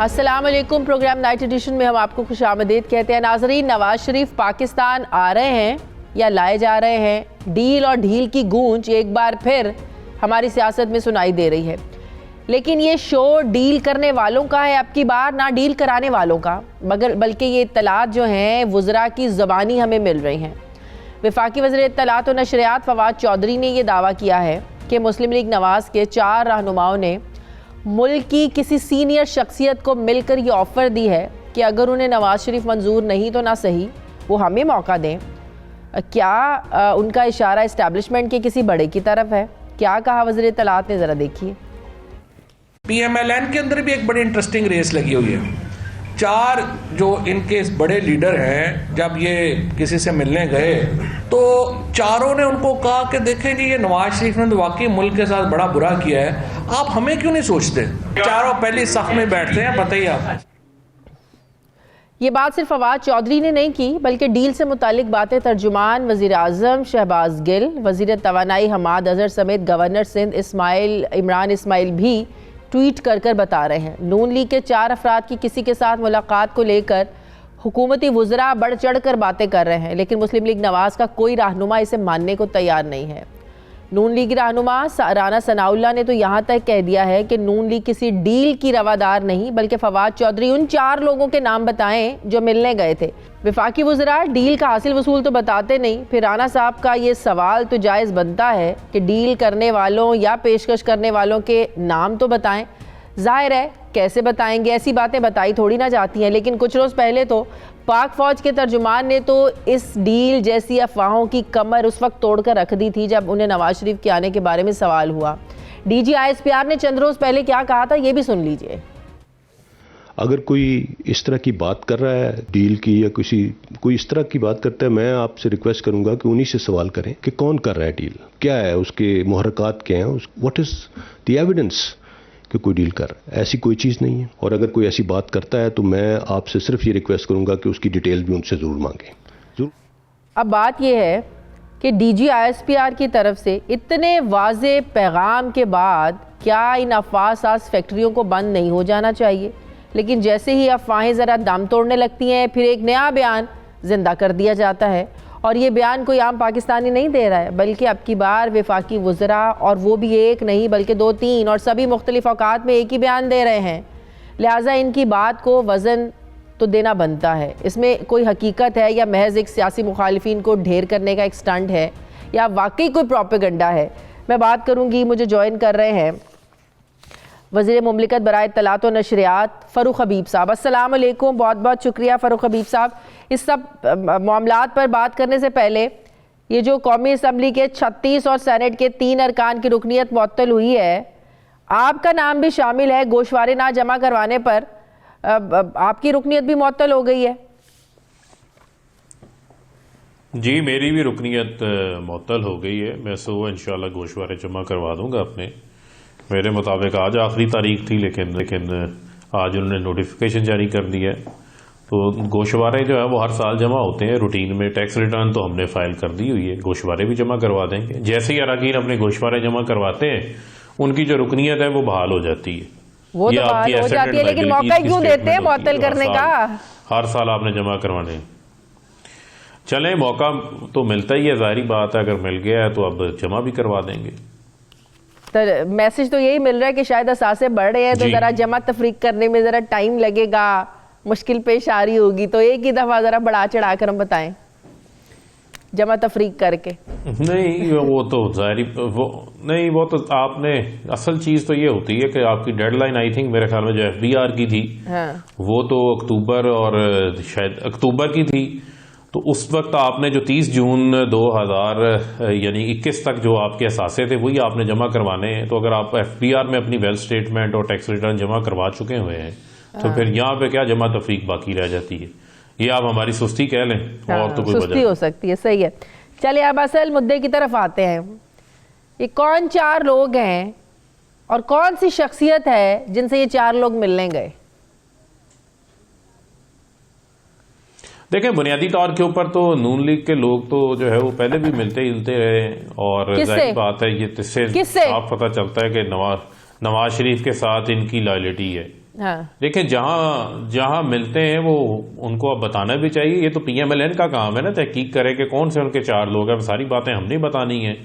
अस्सलाम वालेकुम। Programme night addition में हम आपको खुशामदीद कहते हैं। नाजरीन, नवाज शरीफ पाकिस्तान आ रहे हैं या लाए जा रहे हैं, डील और ढील की गूंज एक बार फिर हमारी सियासत में सुनाई दे रही है। लेकिन ये शो डील करने वालों का है, अब की बार ना डील कराने वालों का, मगर बल्कि ये इत्तलात जो हैं वज़रा की ज़बानी हमें मिल रही हैं। वफाकी वज़ीर इत्तलात और नशरियात फवाद चौधरी ने यह दावा किया है कि मुस्लिम लीग नवाज़ के 4 रहनुमाओं ने मुल्क की किसी सीनियर शख्सियत को मिलकर ये ऑफ़र दी है कि अगर उन्हें नवाज शरीफ मंजूर नहीं तो ना सही, वो हमें मौका दें। क्या उनका इशारा इस्टेब्लिशमेंट के किसी बड़े की तरफ है? क्या कहा वज़ीर इत्तलात ने, ज़रा देखिए। PMLN के अंदर भी एक बड़ी इंटरेस्टिंग रेस लगी हुई है। 4 जो इनके बड़े लीडर हैं, जब ये किसी से मिलने गए तो चारों ने उनको कहा कि देखें जी, ये नवाज शरीफ ने तो वाकई मुल्क के साथ बड़ा बुरा किया है, आप हमें क्यों नहीं सोचते। चारों पहली सफ में बैठते हैं, बताइए आप। ये बात सिर्फ फवाद चौधरी ने नहीं की, बल्कि डील से मुतालिक बातें तर्जुमान वज़ीर आज़म शहबाज गिल, वज़ीर तवानाई हमाद अजहर समेत गवर्नर सिंध इमरान इस्माइल भी ट्वीट कर कर बता रहे हैं। नून लीग के 4 अफराद की किसी के साथ मुलाकात को लेकर हुकूमती वज़रा बढ़ चढ़ कर बातें कर रहे हैं, लेकिन मुस्लिम लीग नवाज़ का कोई रहनुमा इसे मानने को तैयार नहीं है। नून लीग रहनुमा राना सनाउल्लाह ने तो यहाँ तक कह दिया है कि नून लीग किसी डील की रवादार नहीं, बल्कि फवाद चौधरी उन 4 लोगों के नाम बताएं जो मिलने गए थे। वफाकी वज़रा डील का हासिल वसूल तो बताते नहीं, फिर राना साहब का ये सवाल तो जायज़ बनता है कि डील करने वालों या पेशकश करने वालों के नाम तो बताएं। जाहिर है कैसे बताएंगे, ऐसी बातें बताई थोड़ी ना जाती हैं। लेकिन कुछ रोज़ पहले तो पाक फ़ौज के तर्जुमान ने तो इस डील जैसी अफवाहों की कमर उस वक्त तोड़कर रख दी थी जब उन्हें नवाज शरीफ के आने के बारे में सवाल हुआ। DG ISPR ने चंद रोज़ पहले क्या कहा था, ये भी सुन लीजिए। अगर कोई इस तरह की बात कर रहा है डील की, या कोई इस तरह की बात करता है, मैं आपसे रिक्वेस्ट करूंगा कि उन्हीं से सवाल करें कि कौन कर रहा है डील, क्या है उसके मुहर्रकात, क्या है, व्हाट इज द एविडेंस कि कोई डील कर रहा है। ऐसी कोई चीज़ नहीं है। और अगर कोई ऐसी बात करता है तो मैं आपसे सिर्फ ये रिक्वेस्ट करूंगा कि उसकी डिटेल भी उनसे ज़रूर मांगें। जरूर। अब बात यह है कि DG ISPR की तरफ से इतने वाज़े पैगाम के बाद क्या इन अफवाह-साज़ फैक्ट्रियों को बंद नहीं हो जाना चाहिए? लेकिन जैसे ही अफवाहें ज़रा दम तोड़ने लगती हैं, फिर एक नया बयान ज़िंदा कर दिया जाता है। और ये बयान कोई आम पाकिस्तानी नहीं दे रहा है, बल्कि अब की बार वफाकी वज़रा, और वो भी एक नहीं बल्कि 2-3, और सभी मुख्तलिफ औकात में एक ही बयान दे रहे हैं। लिहाजा इनकी बात को वज़न तो देना बनता है। इसमें कोई हकीकत है या महज एक सियासी मुखालिफिन को ढेर करने का एक स्टंट है, या वाकई कोई प्रोपेगेंडा है? मैं बात करूँगी, मुझे ज्वाइन कर रहे हैं वज़ीर मुमलिकत बराए इत्तलात और नशरियात फ़ारूक हबीब साहब। अस्सलाम वालेकुम, बहुत बहुत शुक्रिया फ़ारूक हबीब साहब। इस सब मामलात पर बात करने से पहले, ये जो कौमी असम्बली के 36 और सेनेट के 3 अरकान की रुकनीत मुअत्तल हुई है, आपका नाम भी शामिल है, गोशवारे ना जमा करवाने पर आपकी रुकनीत भी मुअत्तल हो गई है। जी, मेरी भी रुकनीत मुअत्तल हो गई है। मैं सुबह इंशाल्लाह गोशवारे जमा करवा दूंगा अपने। मेरे मुताबिक आज आखिरी तारीख थी, लेकिन आज उन्होंने नोटिफिकेशन जारी कर दिया है। तो गोशवारे जो है वो हर साल जमा होते हैं रूटीन में। टैक्स रिटर्न तो हमने फाइल कर दी हुई है, गोशवारे भी जमा करवा देंगे। जैसे ही अरकान अपने गोशवारे जमा करवाते हैं, उनकी जो रुकनीत है वो बहाल हो जाती है। वो तो बहाल हो जाती है, लेकिन मौका क्यों देते हैं मुअत्तल करने का? हर साल आपने जमा करवाने। चलें, मौका तो मिलता ही है, जाहिर बात है। अगर मिल गया है तो अब जमा भी करवा देंगे। तो मैसेज तो यही मिल रहा है कि शायद असासे बढ़ रहे हैं, तो ज़रा जमा तफरीक करने में ज़रा टाइम लगेगा, मुश्किल पेश आ रही होगी, तो एक ही दफ़ा ज़रा बढ़ा चढ़ा कर हम बताएं जमा तफरीक करके। नहीं, वो तो जाहिर वो तो आपने, असल चीज़ तो ये होती है कि आपकी डेडलाइन आई थिंक मेरे ख्याल में जो FBR की थी, हाँ, वो तो अक्टूबर और शायद अक्टूबर की थी। तो उस वक्त आपने जो 30 जून 2021 तक जो आपके असासे थे वही आपने जमा करवाने हैं। तो अगर आप FBR में अपनी वेल्थ स्टेटमेंट और टैक्स रिटर्न जमा करवा चुके हुए हैं, तो फिर यहाँ पे क्या जमा तफरीक बाकी रह जाती है? ये आप हमारी सुस्ती कह लें, और तो कोई सुस्ती हो सकती है। सही है। चलिए अब असल मुद्दे की तरफ आते हैं। ये कौन 4 लोग हैं और कौन सी शख्सियत है जिनसे ये 4 लोग मिलने गए? देखें, बुनियादी तौर के ऊपर तो नून लीग के लोग तो जो है वो पहले भी मिलते जुलते रहे, और जाहिर बात है ये इससे साफ पता चलता है कि नवाज शरीफ के साथ इनकी लॉयल्टी है। हाँ। देखें, जहां जहां मिलते हैं वो उनको अब बताना भी चाहिए। ये तो पीएमएलएन का काम है ना, तहकीक करे कि कौन से उनके 4 लोग हैं। सारी बातें हमने बतानी है।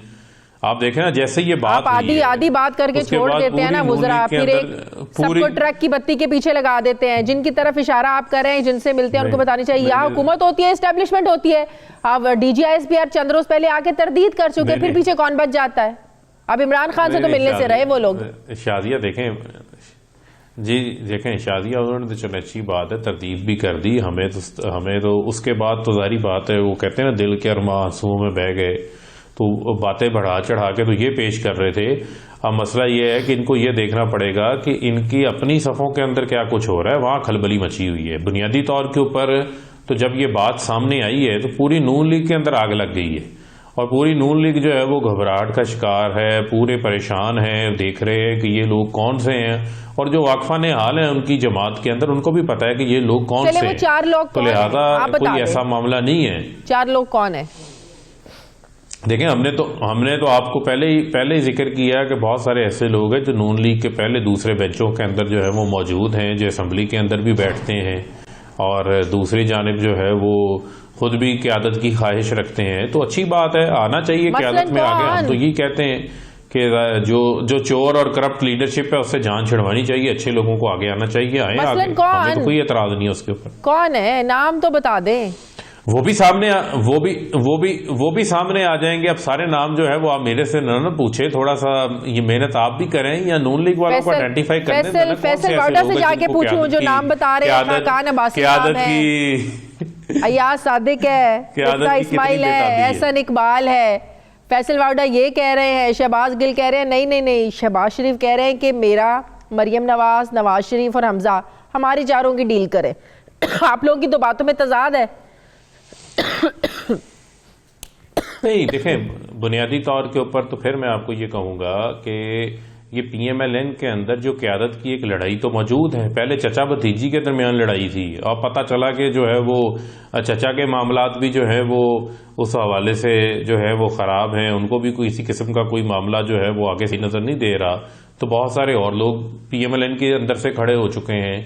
आप देखें ना, जैसे ये बात आप आधी बात करके छोड़ देते हैं ना वो जरा, फिर एक सबको ट्रक की बत्ती के पीछे लगा देते हैं। जिनकी तरफ इशारा आप कर रहे हैं, जिनसे मिलते हैं, उनको बतानी चाहिए। यहाँ हुकूमत होती है, एस्टेब्लिशमेंट होती है। अब DGISPR चंद रोज पहले आके तरदीद कर चुके, फिर पीछे कौन बच जाता है? अब इमरान खान से तो मिलने से रहे वो लोग। शादिया देखें जी, देखें शादिया उन्होंने तो चलो अच्छी बात है, तरदीद भी कर दी। हमें तो उसके बाद तो जारी बात है, वो कहते हैं ना दिल के अरमा आंसुओं में बह गए, तो बातें बढ़ा चढ़ा के तो ये पेश कर रहे थे। अब मसला ये है कि इनको ये देखना पड़ेगा कि इनकी अपनी सफ़ों के अंदर क्या कुछ हो रहा है। वहाँ खलबली मची हुई है बुनियादी तौर के ऊपर। तो जब ये बात सामने आई है तो पूरी नून लीग के अंदर आग लग गई है, और पूरी नून लीग जो है वो घबराहट का शिकार है, पूरे परेशान है, देख रहे हैं कि ये लोग कौन से हैं। और जो वाकफा ने हाल है उनकी जमात के अंदर, उनको भी पता है कि ये लोग कौन से हैं। 4 लोग तो लिहाजा कोई ऐसा मामला नहीं है। 4 लोग कौन है? देखें, हमने तो आपको पहले ही जिक्र किया कि बहुत सारे ऐसे लोग हैं जो नून लीग के पहले दूसरे बेंचों के अंदर जो है वो मौजूद हैं, जो असम्बली के अंदर भी बैठते हैं, और दूसरी जानिब जो है वो खुद भी क़यादत की ख्वाहिश रखते हैं। तो अच्छी बात है, आना चाहिए क़यादत में आगे। हम तो ये कहते हैं कि जो चोर और करप्ट लीडरशिप है उससे जान छिड़वानी चाहिए, अच्छे लोगों को आगे आना चाहिए। आए आगे, हमें तो कोई एतराज नहीं है उसके ऊपर। कौन है? नाम तो बता दें। वो भी सामने आ जाएंगे। अब सारे नाम जो है वो आप मेरे से न पूछे, थोड़ा सा ये मेहनत आप भी करें या नून लीग वालों को आइडेंटिफाई करने दें। फैसल वाउडा से जाके पूछूं जो नाम बता रहे हैं, खाकान अब्बासी नाम है, अयाज सादिक है, इस्माइल है, एहसन इकबाल है। फैसल वाउडा ये कह रहे हैं, शहबाज गिल कह रहे हैं नहीं, शहबाज शरीफ कह रहे हैं कि मेरा मरियम नवाज, नवाज शरीफ और हमजा हमारी 4 की डील करें। आप लोगों की तो बातों में तजाद है। नहीं, देखें, बुनियादी तौर के ऊपर तो फिर मैं आपको ये कहूँगा कि ये पीएमएलएन के अंदर जो क़यादत की एक लड़ाई तो मौजूद है। पहले चचा भतीजी के दरमियान लड़ाई थी, और पता चला कि जो है वो चचा के मामलात भी जो है वो उस हवाले से जो है वो ख़राब हैं, उनको भी कोई इसी किस्म का कोई मामला जो है वो आगे से नज़र नहीं दे रहा। तो बहुत सारे और लोग पीएमएलएन के अंदर से खड़े हो चुके हैं।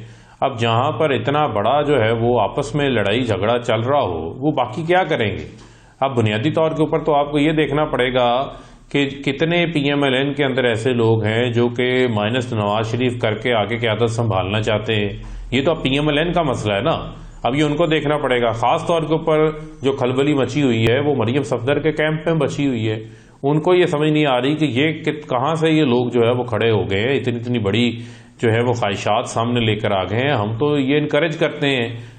अब जहाँ पर इतना बड़ा जो है वो आपस में लड़ाई झगड़ा चल रहा हो, वो बाकी क्या करेंगे? अब बुनियादी तौर के ऊपर तो आपको ये देखना पड़ेगा कि कितने पीएमएलएन के अंदर ऐसे लोग हैं जो कि माइनस नवाज शरीफ करके आगे क़यादत संभालना चाहते हैं। ये तो अब पीएमएलएन का मसला है ना, अब ये उनको देखना पड़ेगा। ख़ास तौर के ऊपर जो खलबली मची हुई है वो मरियम सफदर के कैंप में बची हुई है। उनको ये समझ नहीं आ रही कि ये कहाँ से ये लोग जो है वो खड़े हो गए हैं, इतनी बड़ी जो है वो ख्वाहिशात सामने लेकर आ गए हैं। हम तो ये इनकरेज करते हैं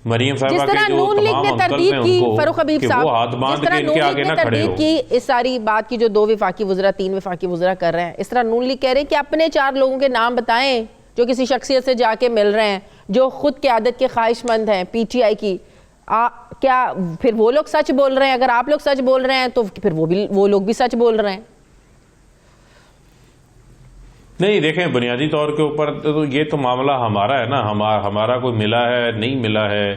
मरियम साहिबा के जो तमाम अंकल्स हैं उनको, फरूख हबीब साहब, वो हाथ बांध के इनके आगे ना खड़े हो। की इस सारी बात की जो 2 वफाकी वज़रा 3 वफाकी वज़रा कर रहे हैं, इस तरह नून लीग कह रहे हैं कि अपने 4 लोगों के नाम बताएं जो किसी शख्सियत से जाके मिल रहे हैं, जो खुद क़यादत के ख्वाहिशमंद हैं PTI की। क्या फिर वो लोग सच बोल रहे हैं? अगर आप लोग सच बोल रहे हैं तो फिर वो लोग भी सच बोल रहे हैं। नहीं, देखें, बुनियादी तौर के ऊपर तो ये तो मामला हमारा है ना, हमारा कोई मिला है नहीं मिला है,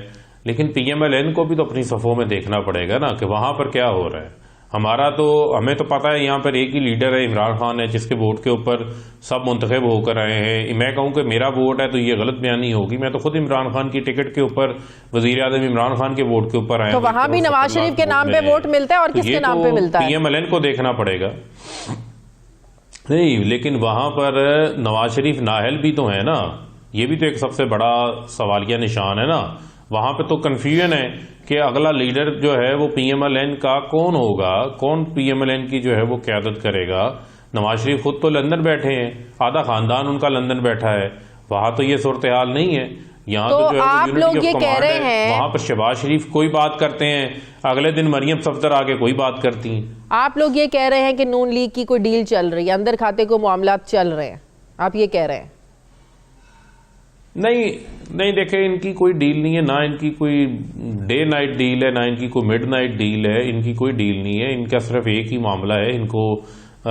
लेकिन पीएमएलएन को भी तो अपनी सफ़ों में देखना पड़ेगा ना कि वहाँ पर क्या हो रहा है। हमें तो पता है यहाँ पर एक ही लीडर है, इमरान खान है, जिसके वोट के ऊपर सब मुंतखब होकर आए हैं। मैं कहूँ कि मेरा वोट है तो ये गलत बयानी होगी। मैं तो खुद इमरान खान की टिकट के ऊपर, वज़ीर आज़म इमरान खान के वोट के ऊपर आया, तो वहाँ भी नवाज शरीफ के नाम पे वोट मिलता है और किसके नाम पे मिलता है? पीएमएलएन को देखना पड़ेगा। नहीं, लेकिन वहां पर नवाज शरीफ नाहल भी तो है ना, ये भी तो एक सबसे बड़ा सवालिया निशान है ना। वहां पे तो कंफ्यूजन है कि अगला लीडर जो है वो पीएमएलएन का कौन होगा, कौन पीएमएलएन की जो है वो क़यादत करेगा। नवाज शरीफ खुद तो लंदन बैठे हैं, आधा खानदान उनका लंदन बैठा है, वहां तो ये सूरत हाल नहीं है। यहाँ तो जो आप लोग ये कह रहे हैं, वहां पर शहबाज शरीफ कोई बात करते हैं, अगले दिन मरियम सफदर आगे कोई बात करती हैं। आप लोग ये कह रहे हैं कि नून लीग की कोई डील चल रही है, अंदर खाते को मामलात चल रहे हैं, आप ये कह रहे हैं? नहीं, देखें, इनकी कोई डील नहीं है, ना इनकी कोई डे नाइट डील है, ना इनकी कोई मिड नाइट डील है। इनकी कोई डील नहीं है, इनका सिर्फ एक ही मामला है। इनको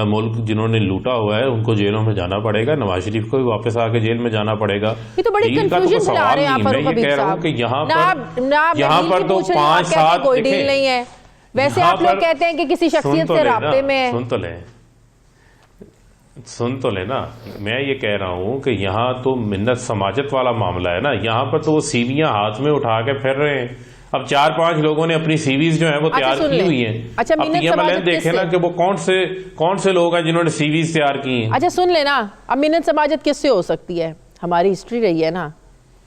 मुल्क जिन्होंने लूटा हुआ है उनको जेलों में जाना पड़ेगा, नवाज शरीफ को भी वापस आके जेल में जाना पड़ेगा। ये तो बड़ी कंफ्यूजन फैला रहे हैं आप फरूख हबीब साहब कि यहाँ पर तो 5-7 कोई डील नहीं है। वैसे आप लोग कहते हैं कि किसी शख्सियत से राब्ते में है। सुन तो लें, सुन तो लेना, मैं ये कह रहा हूं कि यहाँ तो मिन्नत समाजत वाला मामला है ना, यहाँ पर तो वो सीवियां हाथ में उठा के फिर रहे हैं। अब 4-5 लोगों ने अपनी सीवीज जो है वो तैयार की हुई हैं। अच्छा, अब PMLN देखे ना कि वो कौन से लोग हैं जिन्होंने सीवीज तैयार की हैं। अच्छा सुन लेना, अब मिन्नत समाजत किससे हो सकती है? हमारी हिस्ट्री रही है ना,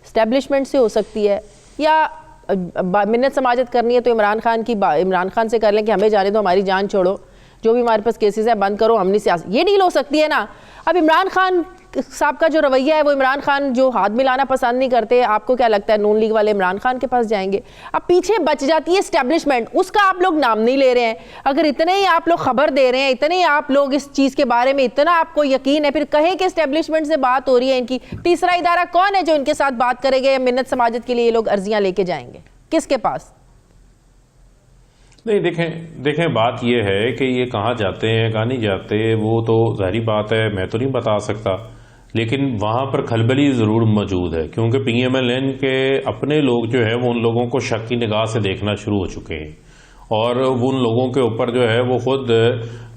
एस्टेब्लिशमेंट से हो सकती है, या मिन्नत समाजत करनी है तो इमरान खान से कर लें कि हमें जाने दो, हमारी जान छोड़ो, जो भी हमारे पास केसेस है बंद करो, हमने सियासत, ये डील हो सकती है ना। अब इमरान खान साहब का जो रवैया है, वो इमरान खान जो हाथ मिलाना पसंद नहीं करते, आपको क्या लगता है नून लीग वाले इमरान खान के पास जाएंगे? अब पीछे बच जाती है एस्टेब्लिशमेंट, उसका आप लोग नाम नहीं ले रहे हैं। अगर इतने ही आप लोग खबर दे रहे हैं, इतने ही आप लोग इस चीज़ के बारे में इतना आपको यकीन है, फिर कहें कि एस्टेब्लिशमेंट से बात हो रही है इनकी, तीसरा इदारा कौन है जो इनके साथ बात करेगा या मिन्नत समाजत के लिए ये लोग अर्जियां लेके जाएंगे? किसके पास? नहीं, देखें बात यह है कि ये कहाँ जाते हैं कहाँ नहीं जाते, वो तो जाहिर बात है मैं तो नहीं बता सकता, लेकिन वहाँ पर खलबली ज़रूर मौजूद है, क्योंकि PMLN के अपने लोग जो है वो उन लोगों को शक की निगाह से देखना शुरू हो चुके हैं, और उन लोगों के ऊपर जो है वो खुद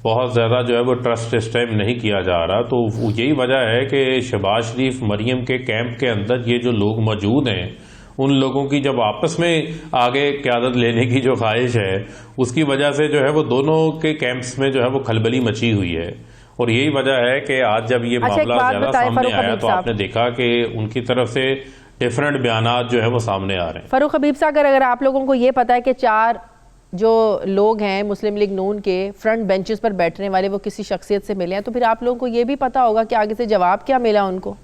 बहुत ज़्यादा जो है वो ट्रस्ट इस टाइम नहीं किया जा रहा। तो यही वजह है कि शहबाज शरीफ मरियम के कैंप के अंदर ये जो लोग मौजूद हैं, उन लोगों की जब आपस में आगे क़यादत लेने की जो ख्वाहिश है, उसकी वजह से जो है वो दोनों के कैंप्स में जो है वो खलबली मची हुई है। और यही वजह है कि आज जब ये मामला ज़्यादा सामने आया तो आपने देखा कि उनकी तरफ से डिफरेंट बयानात जो है वो सामने आ रहे हैं। फरूख हबीब साहब, अगर आप लोगों को ये पता है कि 4 जो लोग हैं मुस्लिम लीग नून के फ्रंट बेंचेस पर बैठने वाले वो किसी शख्सियत से मिले हैं, तो फिर आप लोगों को ये भी पता होगा कि आगे से जवाब क्या मिला उनको?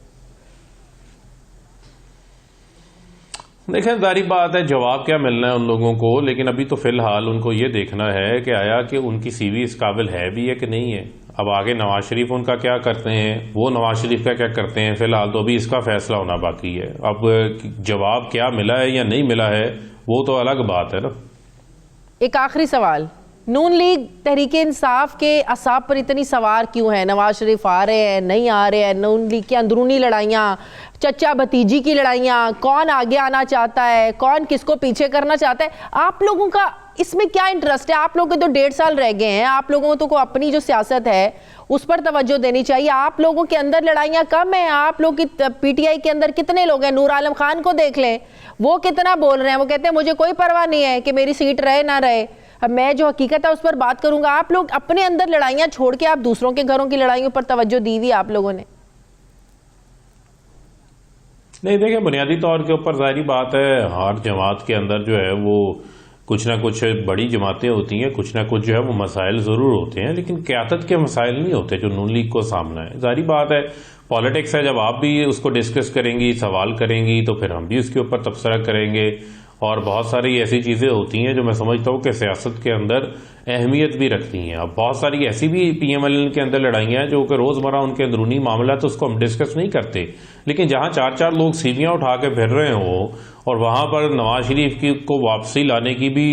देखें, जारी बात है जवाब क्या मिलना है उन लोगों को, लेकिन अभी तो फिलहाल उनको ये देखना है कि आया कि उनकी सीवी इस काबिल है भी है कि नहीं है। अब आगे नवाज शरीफ उनका क्या करते हैं, वो नवाज शरीफ का क्या करते हैं, फिलहाल तो अभी इसका फैसला होना बाकी है। अब जवाब क्या मिला है या नहीं मिला है वो तो अलग बात है ना। एक आखिरी सवाल, नून लीग तहरीक इंसाफ के असाब पर इतनी सवार क्यों है? नवाज शरीफ आ रहे हैं, नहीं आ रहे हैं, नून लीग की अंदरूनी लड़ाइयाँ, चचा भतीजी की लड़ाइयाँ, कौन आगे आना चाहता है, कौन किसको पीछे करना चाहता है, आप लोगों का इसमें क्या इंटरेस्ट है? आप लोग के तो 1.5 साल रह गए हैं, आप लोगों को तो अपनी जो सियासत है उस पर तवज्जो देनी चाहिए। आप लोगों के अंदर लड़ाइयाँ कम हैं, आप लोग की PTI के अंदर कितने लोग हैं? नूर आलम खान को देख लें, वो कितना बोल रहे हैं, वो कहते हैं मुझे कोई परवाह नहीं है कि मेरी सीट रहे ना रहे, अब मैं जो हकीकत है उस पर बात करूंगा। आप लोग अपने अंदर लड़ाइयां छोड़ के आप दूसरों के घरों की लड़ाइयों पर तवज्जो दी हुई आप लोगों ने। नहीं, देखिए बुनियादी तौर के ऊपर जाहिर बात है हर जमात के अंदर जो है वो कुछ ना कुछ बड़ी जमातें होती हैं, कुछ ना कुछ जो है वो मसाइल ज़रूर होते हैं, लेकिन क़यादत के मसाइल नहीं होते जो नून लीग को सामना है। जाहिर बात है पॉलिटिक्स है, जब आप भी उसको डिस्कस करेंगी, सवाल करेंगी, तो फिर हम भी उसके ऊपर तबसरा करेंगे। और बहुत सारी ऐसी चीज़ें होती हैं जो मैं समझता हूँ कि सियासत के अंदर अहमियत भी रखती हैं। अब बहुत सारी ऐसी भी PMLN के अंदर लड़ाइयाँ हैं जो कि रोज़मर्रा उनके अंदरूनी मामला तो उसको हम डिस्कस नहीं करते, लेकिन जहाँ 4-4 लोग सीवियाँ उठा के फिर रहे हों और वहाँ पर नवाज शरीफ की को वापसी लाने की भी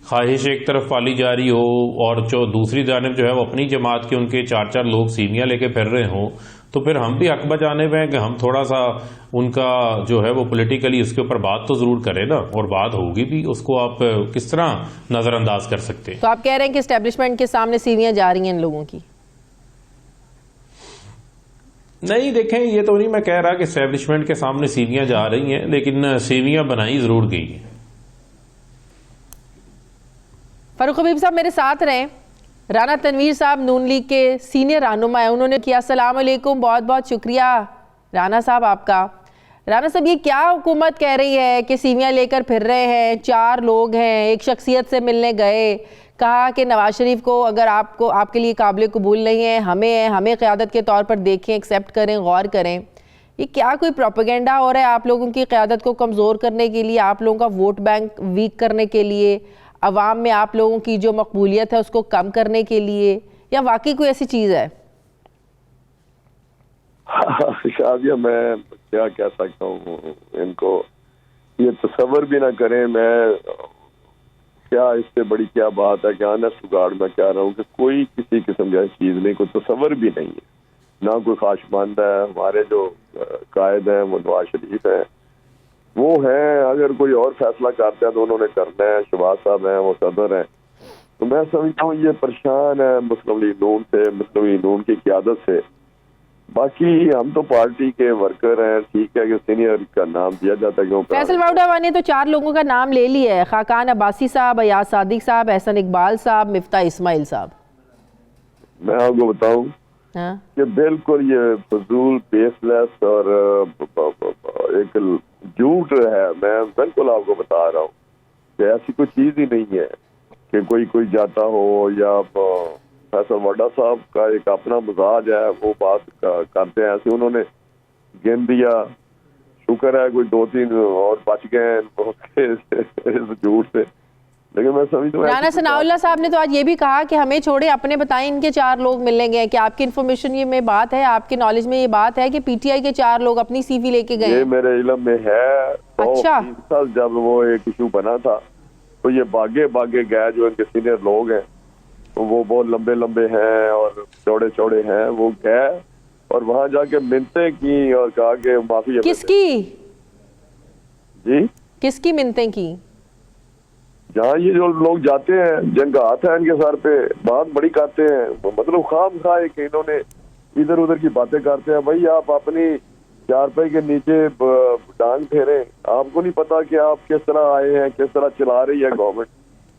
ख्वाहिश एक तरफ पाली जा रही हो और जो दूसरी जानिब जो है वो अपनी जमात के उनके 4-4 लोग सीवियाँ लेके फिर रहे हों, तो फिर हम भी हक बजानिब हैं कि हम थोड़ा सा उनका जो है वो पॉलिटिकली उसके ऊपर बात तो ज़रूर करें ना, और बात होगी भी, उसको आप किस तरह नज़रअंदाज कर सकते हैं। तो आप कह रहे हैं कि एस्टेब्लिशमेंट के सामने सीवियाँ जा रही हैं इन लोगों की? नहीं, देखें ये तो नहीं मैं कह रहा कि एस्टेब्लिशमेंट के सामने सीवियाँ जा रही हैं, लेकिन सीवियाँ बनाई ज़रूर गई हैं। फरूख हबीब साहब मेरे साथ रहें। राना तनवीर साहब नून लीग के सीनियर रहनुमा है, उन्होंने किया। अस्सलाम वालेकुम, बहुत बहुत शुक्रिया राना साहब आपका। राना साहब, ये क्या हुकूमत कह रही है कि सीवियाँ लेकर फिर रहे हैं, 4 लोग हैं, एक शख्सियत से मिलने गए, कहा कि नवाज शरीफ को अगर आपको आपके लिए काबिल कबूल नहीं है, हमें क़यादत के तौर पर देखें, एक्सेप्ट करें, गौर करें। ये क्या कोई प्रोपेगेंडा हो रहा है आप लोगों की क़यादत को कमज़ोर करने के लिए, आप लोगों का वोट बैंक वीक करने के लिए, अवाम में आप लोगों की जो मकबूलियत है उसको कम करने के लिए, या वाकई कोई ऐसी चीज़ है? शादिया, मैं क्या कह सकता हूँ, इनको ये तसव्वुर भी ना करें। मैं क्या इससे बड़ी क्या बात है कि आनस उगाड़ मैं कह रहा हूँ कि कोई किसी किस्म की चीज़ नहीं, कोई तसव्वुर भी नहीं है, ना कोई ख्वाहिशमंद है। हमारे जो कायद हैं वो नवाज शरीफ हैं, वो हैं। अगर कोई और फैसला करते हैं तो उन्होंने करना है। शहबाज साहब हैं, वो सदर हैं। तो मैं समझता हूँ ये परेशान है मुस्लिम लीग नून से, मुस्लिम लीग नून की क़यादत से, बाकी हम तो पार्टी के वर्कर हैं, ठीक है कि सीनियर का नाम दिया जाता है क्यों। फैसल वाउडा ने तो 4 लोगों का नाम ले लिया है, खाकान अब्बासी साहब, अयाज सादिक साहब, एहसन इकबाल साहब, मिफ्ता इस्माइल साहब। मैं आपको बताऊं कि बिल्कुल ये फजूल बेसलेस और एक झूठ है। मैं बिल्कुल आपको बता रहा हूँ कि ऐसी कोई चीज ही नहीं है कि कोई जाता हो, या फैसल वाडा साहब का एक अपना मिजाज है, वो बात करते हैं ऐसे। उन्होंने गिन दिया, शुक्र है कोई 2-3 और बच गए इस झूठ से। लेकिन मैं समझता हूँ राना सनाउल्लाह साहब ने तो आज ये भी कहा कि हमें छोड़े, अपने बताएं इनके 4 लोग मिलेंगे। कि आपकी इन्फॉर्मेशन ये में बात है, आपके नॉलेज में ये बात है कि पीटीआई के 4 लोग अपनी सीवी लेके गए? ये मेरे इल्म में है। अच्छा। तो जब वो एक इशू बना था तो ये भागे गए, जो इनके सीनियर लोग हैं तो वो बहुत लंबे लंबे हैं और चौड़े चौड़े हैं, वो गए और वहां जाके मिन्नतें की और कहा कि माफी। किसकी जी? किसकी मिन्नतें की? जहाँ ये जो लोग जाते हैं, जिनका हाथ है इनके सर पे, बात बड़ी करते हैं, मतलब खाम खा कि इन्होंने इधर उधर की बातें करते हैं। भाई आप अपनी चारपाई के नीचे डांग फेरे, आपको नहीं पता कि आप किस तरह आए हैं, किस तरह चला रही है गवर्नमेंट।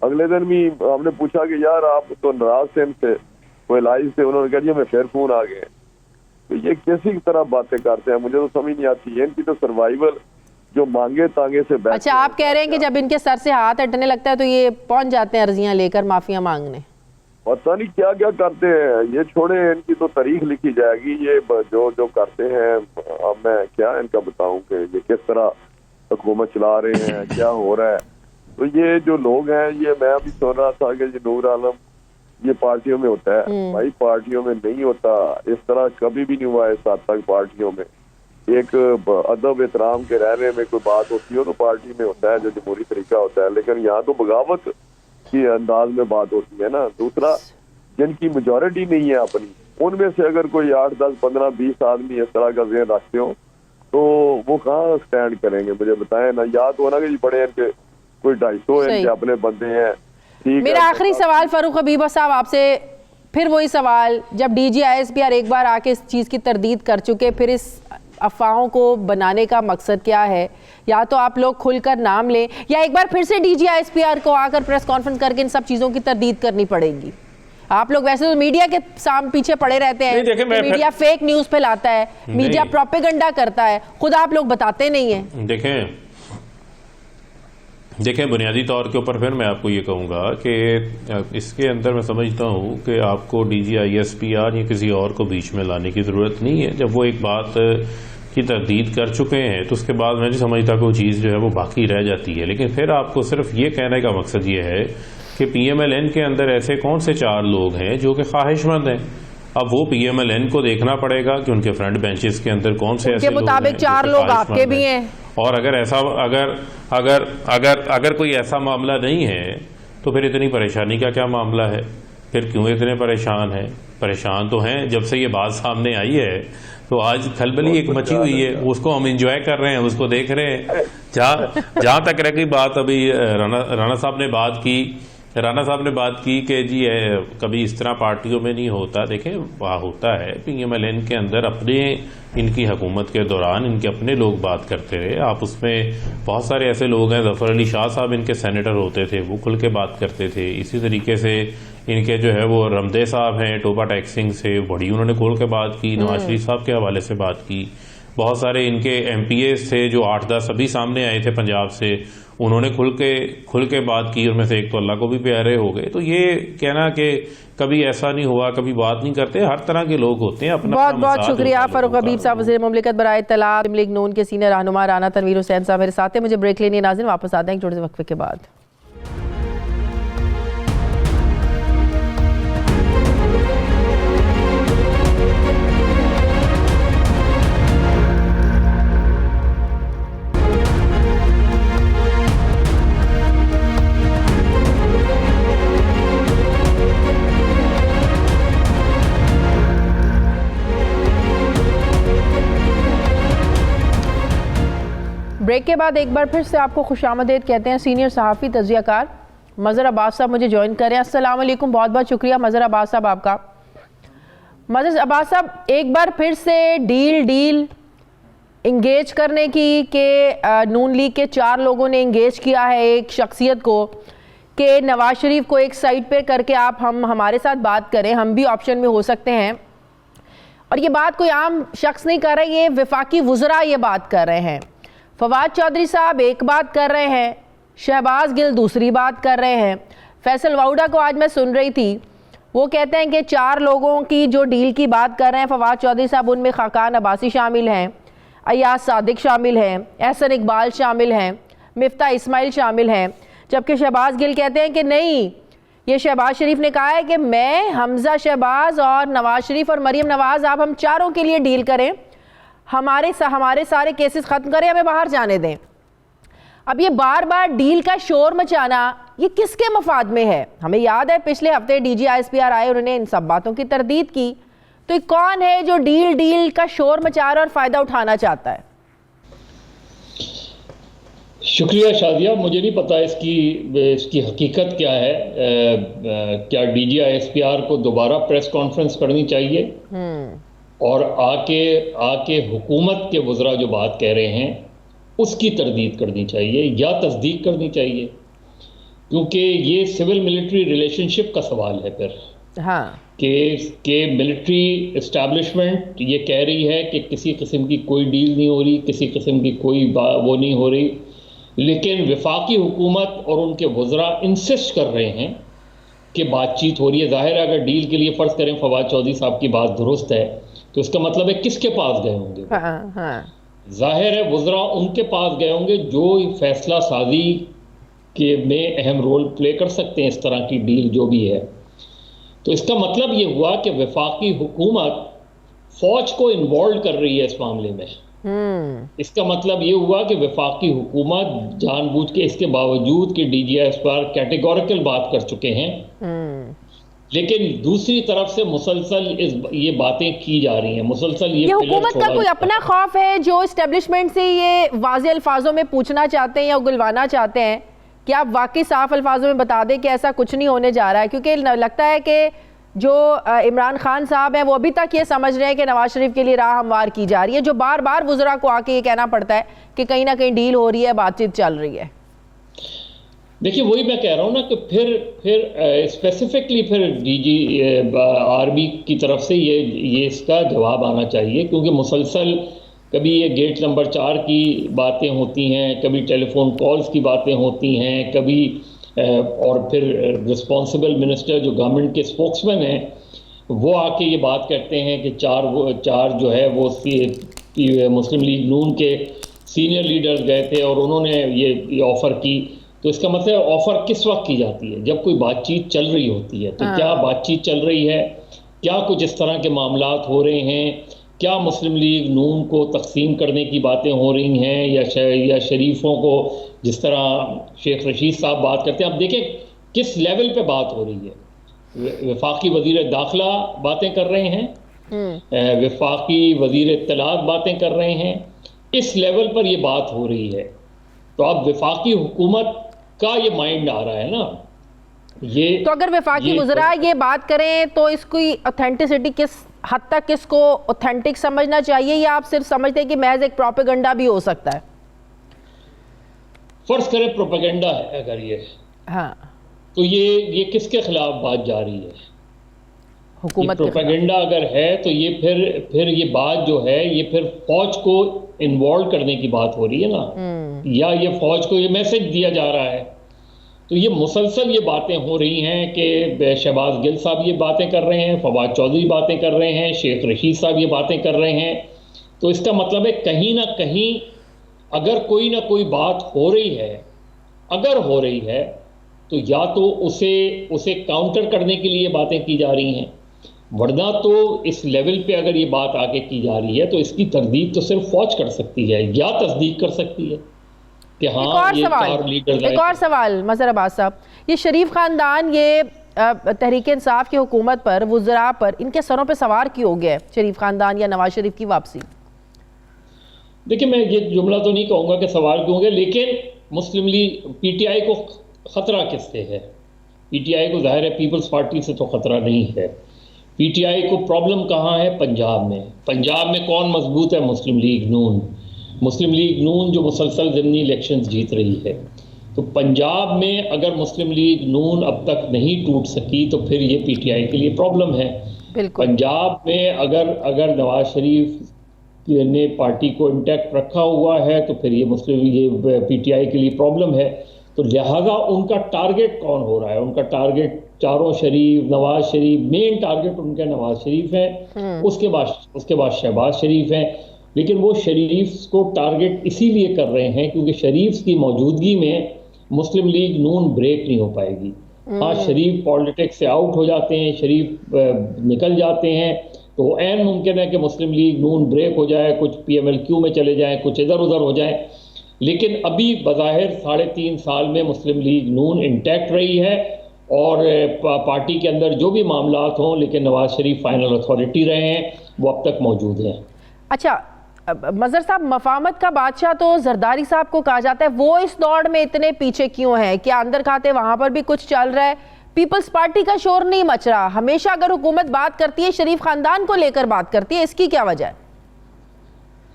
अगले दिन भी हमने पूछा कि यार आप तो नाराज थे इनसे, कोई लाइव से, उन्होंने कहा जी हमें फिर फोन आ गए। तो ये किसी तरह बातें करते हैं, मुझे तो समझ नहीं आती है। इनकी तो सर्वाइवल जो मांगे तांगे से। अच्छा, आप कह रहे हैं कि जब इनके सर से हाथ हटने लगता है तो ये पहुंच जाते हैं अर्जियां लेकर माफिया मांगने? पता नहीं क्या क्या करते हैं। ये छोड़े, इनकी तो तारीख लिखी जाएगी। ये जो करते हैं, अब मैं क्या इनका बताऊं कि ये किस तरह हुकूमत चला रहे हैं, क्या हो रहा है। तो ये जो लोग हैं, ये मैं अभी सुन रहा था कि नूर आलम ये पार्टियों में होता है। भाई पार्टियों में नहीं होता, इस तरह कभी भी नहीं हुआ इस हद तक। पार्टियों में एक अदब एहतराम के रहने में कोई बात होती हो तो पार्टी में होता है, जो जमहूरी तरीका होता है। लेकिन यहाँ तो बगावत की अंदाज में बात होती है ना। दूसरा, जिनकी मेजॉरिटी नहीं है अपनी, उनमें से अगर कोई 8, 10, 15, 20 आदमी इस तरह का ज़हन रखते हो तो वो कहाँ स्टैंड करेंगे, मुझे बताएं ना। याद हो ना कि बड़े इनके कोई 250 इनके अपने बंदे हैं। मेरा आखिरी सवाल फारूक हबीबा साहब आपसे, फिर वही सवाल, जब डीजी ISPR एक बार आके इस चीज़ की तरदीद कर चुके, फिर इस अफवाहों को बनाने का मकसद क्या है? या तो आप लोग खुलकर नाम लें, या एक बार फिर से डीजी ISPR को आकर प्रेस कॉन्फ्रेंस करके इन सब चीज़ों की तरदीद करनी पड़ेगी। आप लोग वैसे तो मीडिया के सामने पीछे पड़े रहते हैं, तो मीडिया फेक न्यूज़ फैलाता है, मीडिया प्रोपेगेंडा करता है, खुद आप लोग बताते नहीं हैं। देखें बुनियादी तौर के ऊपर फिर मैं आपको ये कहूँगा कि इसके अंदर मैं समझता हूँ कि आपको डीजी ISPR या किसी और को बीच में लाने की ज़रूरत नहीं है। जब वो एक बात की तरदीद कर चुके हैं तो उसके बाद मैं नहीं समझता कोई चीज़ जो है वो बाकी रह जाती है। लेकिन फिर आपको सिर्फ ये कहने का मकसद ये है कि PMLN के अंदर ऐसे कौन से 4 लोग हैं जो कि ख्वाहिशमंद हैं। अब वो PMLN को देखना पड़ेगा कि उनके फ्रंट बेंचेस के अंदर कौन से ऐसे मुताबिक 4 लोग आपके भी हैं। और अगर ऐसा अगर कोई ऐसा मामला नहीं है तो फिर इतनी परेशानी का क्या मामला है? फिर क्यों इतने परेशान है? परेशान तो हैं जब से ये बात सामने आई है, तो आज खलबली एक मची हुई है, उसको हम एंजॉय कर रहे हैं, उसको देख रहे हैं। जहां तक रह गई बात, अभी राणा साहब ने बात की कि जी कभी इस तरह पार्टियों में नहीं होता। देखें वहाँ होता है, PMLN के अंदर अपने इनकी हुकूमत के दौरान इनके अपने लोग बात करते रहे। आप उसमें बहुत सारे ऐसे लोग हैं, जफर अली शाह साहब इनके सेनेटर होते थे, वो खुल के बात करते थे। इसी तरीके से इनके जो है वो रमदे साहब हैं टोबा टैक्सिंग से, बड़ी उन्होंने खोल के बात की। नवाज शरीफ साहब के हवाले से बात की। बहुत सारे इनके MPAs थे जो 8-10 अभी सामने आए थे पंजाब से, उन्होंने खुल के बात की। उनमें से एक तो अल्लाह को भी प्यारे हो गए। तो ये कहना कि कभी ऐसा नहीं हुआ, कभी बात नहीं करते, हर तरह के लोग होते हैं। अपना बहुत बहुत शुक्रिया फारूक हबीब साहब, वज़ीर मुमलिकत बराए इत्तलात लीग नून के सीनियर रहनुमा राना तनवीर हुसैन साहब मेरे साथ हैं। मुझे ब्रेक लेनी है नाज़रीन, वापस आते हैं एक छोटे से वक्फे के बाद। ब्रेक के बाद एक बार फिर से आपको खुशामदीद कहते हैं। सीनियर सहाफ़ी तज़कियाकार मज़हर अब्बास साहब मुझे ज्वाइन करें। अस्सलाम वालेकुम, बहुत बहुत शुक्रिया मज़हर अब्बास साहब आपका। मजर अब्बास साहब, एक बार फिर से डील इंगेज करने की कि नून लीग के 4 लोगों ने इंगेज किया है एक शख्सियत को कि नवाज शरीफ को एक साइड पे करके आप हमारे साथ बात करें, हम भी ऑप्शन में हो सकते हैं। और ये बात कोई आम शख्स नहीं कर रहा, ये वफाकी वुज़रा ये बात कर रहे हैं। फवाद चौधरी साहब एक बात कर रहे हैं, शहबाज गिल दूसरी बात कर रहे हैं। फैसल वाउडा को आज मैं सुन रही थी, वो कहते हैं कि 4 लोगों की जो डील की बात कर रहे हैं फवाद चौधरी साहब, उनमें खाकान अब्बासी शामिल हैं, अयाज सादिक शामिल हैं, एहसन इकबाल शामिल हैं, मिफ्ता इस्माइल शामिल हैं। जबकि शहबाज गिल कहते हैं कि नहीं, ये शहबाज शरीफ ने कहा है कि मैं, हमजा शहबाज और नवाज शरीफ और मरीम नवाज, आप हम चारों के लिए डील करें, हमारे सारे केसेस ख़त्म करें, हमें बाहर जाने दें। अब ये बार बार डील का शोर मचाना ये किसके मफाद में है? हमें याद है पिछले हफ्ते DGISPR आए, उन्होंने इन सब बातों की तरदीद की। तो ये कौन है जो डील का शोर मचा रहा और फ़ायदा उठाना चाहता है? शुक्रिया शादिया, मुझे नहीं पता इसकी हकीकत क्या है। क्या DGISPR को दोबारा प्रेस कॉन्फ्रेंस करनी चाहिए और आके हुकूमत के वज़रा जो बात कह रहे हैं उसकी तरदीद करनी चाहिए या तस्दीक करनी चाहिए? क्योंकि ये सिविल मिलिट्री रिलेशनशिप का सवाल है फिर। हाँ, कि मिलिट्री इस्टेब्लिशमेंट ये कह रही है कि किसी किस्म की कोई डील नहीं हो रही, किसी किस्म की कोई वो नहीं हो रही, लेकिन वफाकी हुकूमत और उनके वज़रा इंसिस्ट कर रहे हैं कि बातचीत हो रही है। ज़ाहिर है अगर डील के लिए फ़र्ज़ करें फवाद चौधरी साहब की बात दुरुस्त है तो इसका मतलब है किसके पास गए होंगे? हाँ। ज़ाहिर है वज़रा उनके पास गए होंगे जो फैसला साजी के में अहम रोल प्ले कर सकते हैं इस तरह की डील जो भी है। तो इसका मतलब ये हुआ कि वफाकी हुकूमत फ़ौज को इन्वॉल्व कर रही है इस मामले में। इसका मतलब ये हुआ कि वफाकी हुकूमत जानबूझ के, इसके बावजूद कि DGISPR कैटेगोरिकल बात कर चुके हैं, लेकिन दूसरी तरफ से मुसलसल ये बातें की जा रही हैं, मुसलसल ये हुकूमत का कोई अपना खौफ है जो इस्टेब्लिशमेंट से ये वाज़े अल्फाजों में पूछना चाहते हैं या उगलवाना चाहते हैं कि आप वाकई साफ अल्फाजों में बता दें कि ऐसा कुछ नहीं होने जा रहा है? क्योंकि लगता है कि जो इमरान खान साहब हैं वो अभी तक ये समझ रहे हैं कि नवाज शरीफ के लिए राह हमवार की जा रही है, जो बार बार वज़रा को आके ये कहना पड़ता है कि कहीं ना कहीं डील हो रही है, बातचीत चल रही है। देखिए वही मैं कह रहा हूँ ना कि फिर स्पेसिफिकली फिर DGRB की तरफ से ये इसका जवाब आना चाहिए, क्योंकि मुसलसल कभी ये गेट नंबर 4 की बातें होती हैं, कभी टेलीफोन कॉल्स की बातें होती हैं, कभी और फिर रिस्पॉन्सिबल मिनिस्टर जो गवर्नमेंट के स्पोक्समैन हैं वो आके ये बात कहते हैं कि चार जो है वो मुस्लिम लीग नून के सीनियर लीडर्स गए थे और उन्होंने ये ऑफ़र की। तो इसका मतलब ऑफ़र किस वक्त की जाती है? जब कोई बातचीत चल रही होती है। तो क्या बातचीत चल रही है? क्या कुछ इस तरह के मामलात हो रहे हैं? क्या मुस्लिम लीग नून को तकसीम करने की बातें हो रही हैं या शरीफों को, जिस तरह शेख रशीद साहब बात करते हैं? अब देखें किस लेवल पे बात हो रही है। वफाकी वज़ीर दाखिला बातें कर रहे हैं, वफाकी वज़ीर इत्तलात बातें कर रहे हैं, इस लेवल पर ये बात हो रही है। तो अब वफाकी हुकूमत का ये माइंड आ रहा है ना ये। तो अगर वफाकी वज़रा ये बात करें तो इसकी ऑथेंटिसिटी किस हद तक इसको ऑथेंटिक समझना चाहिए, या आप सिर्फ समझते हैं कि महज एक प्रोपेगेंडा भी हो सकता है? फर्ज करें प्रोपेगेंडा है अगर ये, हाँ, तो ये किसके खिलाफ बात जा रही है? हुकूमत के प्रोपेगेंडा अगर है तो ये फिर ये बात जो है ये फिर फौज को इन्वॉल्व करने की बात हो रही है ना, या ये फौज को ये मैसेज दिया जा रहा है। तो ये मुसलसल ये बातें हो रही हैं कि शहबाज गिल साहब ये बातें कर रहे हैं, फवाद चौधरी बातें कर रहे हैं, शेख रशीद साहब ये बातें कर रहे हैं। तो इसका मतलब है कहीं ना कहीं अगर कोई ना कोई बात हो रही है, अगर हो रही है तो या तो उसे काउंटर करने के लिए बातें की जा रही हैं, वरना तो इस लेवल पे अगर ये बात आगे की जा रही है तो इसकी तरदीद तो सिर्फ फौज कर सकती है या तस्दीक कर सकती है कि हाँ ये चार लीडर। एक और सवाल मज़हर अब्बास साहब, ये शरीफ ख़ानदान ये तहरीक इंसाफ की हुकूमत पर, वुज़रा पर, इनके सरों पे सवार क्यों हो गया शरीफ ख़ानदान या नवाज शरीफ की वापसी? देखिए मैं ये जुमला तो नहीं कहूँगा कि सवाल क्यों हो गया, लेकिन मुस्लिम लीग PTI को ख़तरा किससे है? PTI को ज़ाहिर है पीपल्स पार्टी से तो ख़तरा नहीं है, पीटीआई को प्रॉब्लम कहाँ है? पंजाब में। पंजाब में कौन मजबूत है? मुस्लिम लीग नून। मुस्लिम लीग नून जो मुसलसल ज़िमनी इलेक्शंस जीत रही है। तो पंजाब में अगर मुस्लिम लीग नून अब तक नहीं टूट सकी तो फिर ये पीटीआई के लिए प्रॉब्लम है। बिल्कुल। पंजाब में अगर नवाज शरीफ ने पार्टी को इंटैक्ट रखा हुआ है तो फिर ये पीटीआई के लिए प्रॉब्लम है। तो लिहाजा उनका टारगेट कौन हो रहा है? उनका टारगेट चारों शरीफ, नवाज शरीफ, मेन टारगेट उनका नवाज शरीफ है, उसके बाद शहबाज शरीफ हैं। लेकिन वो शरीफ को टारगेट इसीलिए कर रहे हैं क्योंकि शरीफ की मौजूदगी में मुस्लिम लीग नून ब्रेक नहीं हो पाएगी। हाँ, शरीफ पॉलिटिक्स से आउट हो जाते हैं, शरीफ निकल जाते हैं तो ऐन मुमकिन है कि मुस्लिम लीग नून ब्रेक हो जाए, कुछ पीएमएलक्यू में चले जाएं, कुछ इधर उधर हो जाएं। लेकिन अभी बज़ाहिर 3.5 साल में मुस्लिम लीग नून इंटैक्ट रही है और पार्टी के अंदर जो भी मामलात हों, लेकिन नवाज शरीफ फाइनल अथॉरिटी रहे हैं, वो अब तक मौजूद हैं। अच्छा मजहर साहब, मफामत का बादशाह तो जरदारी साहब को कहा जाता है, वो इस दौड़ में इतने पीछे क्यों हैं? क्या अंदर खाते वहां पर भी कुछ चल रहा है? पीपल्स पार्टी का शोर नहीं मच रहा? हमेशा अगर हुकूमत बात करती है शरीफ खानदान को लेकर बात करती है, इसकी क्या वजह है?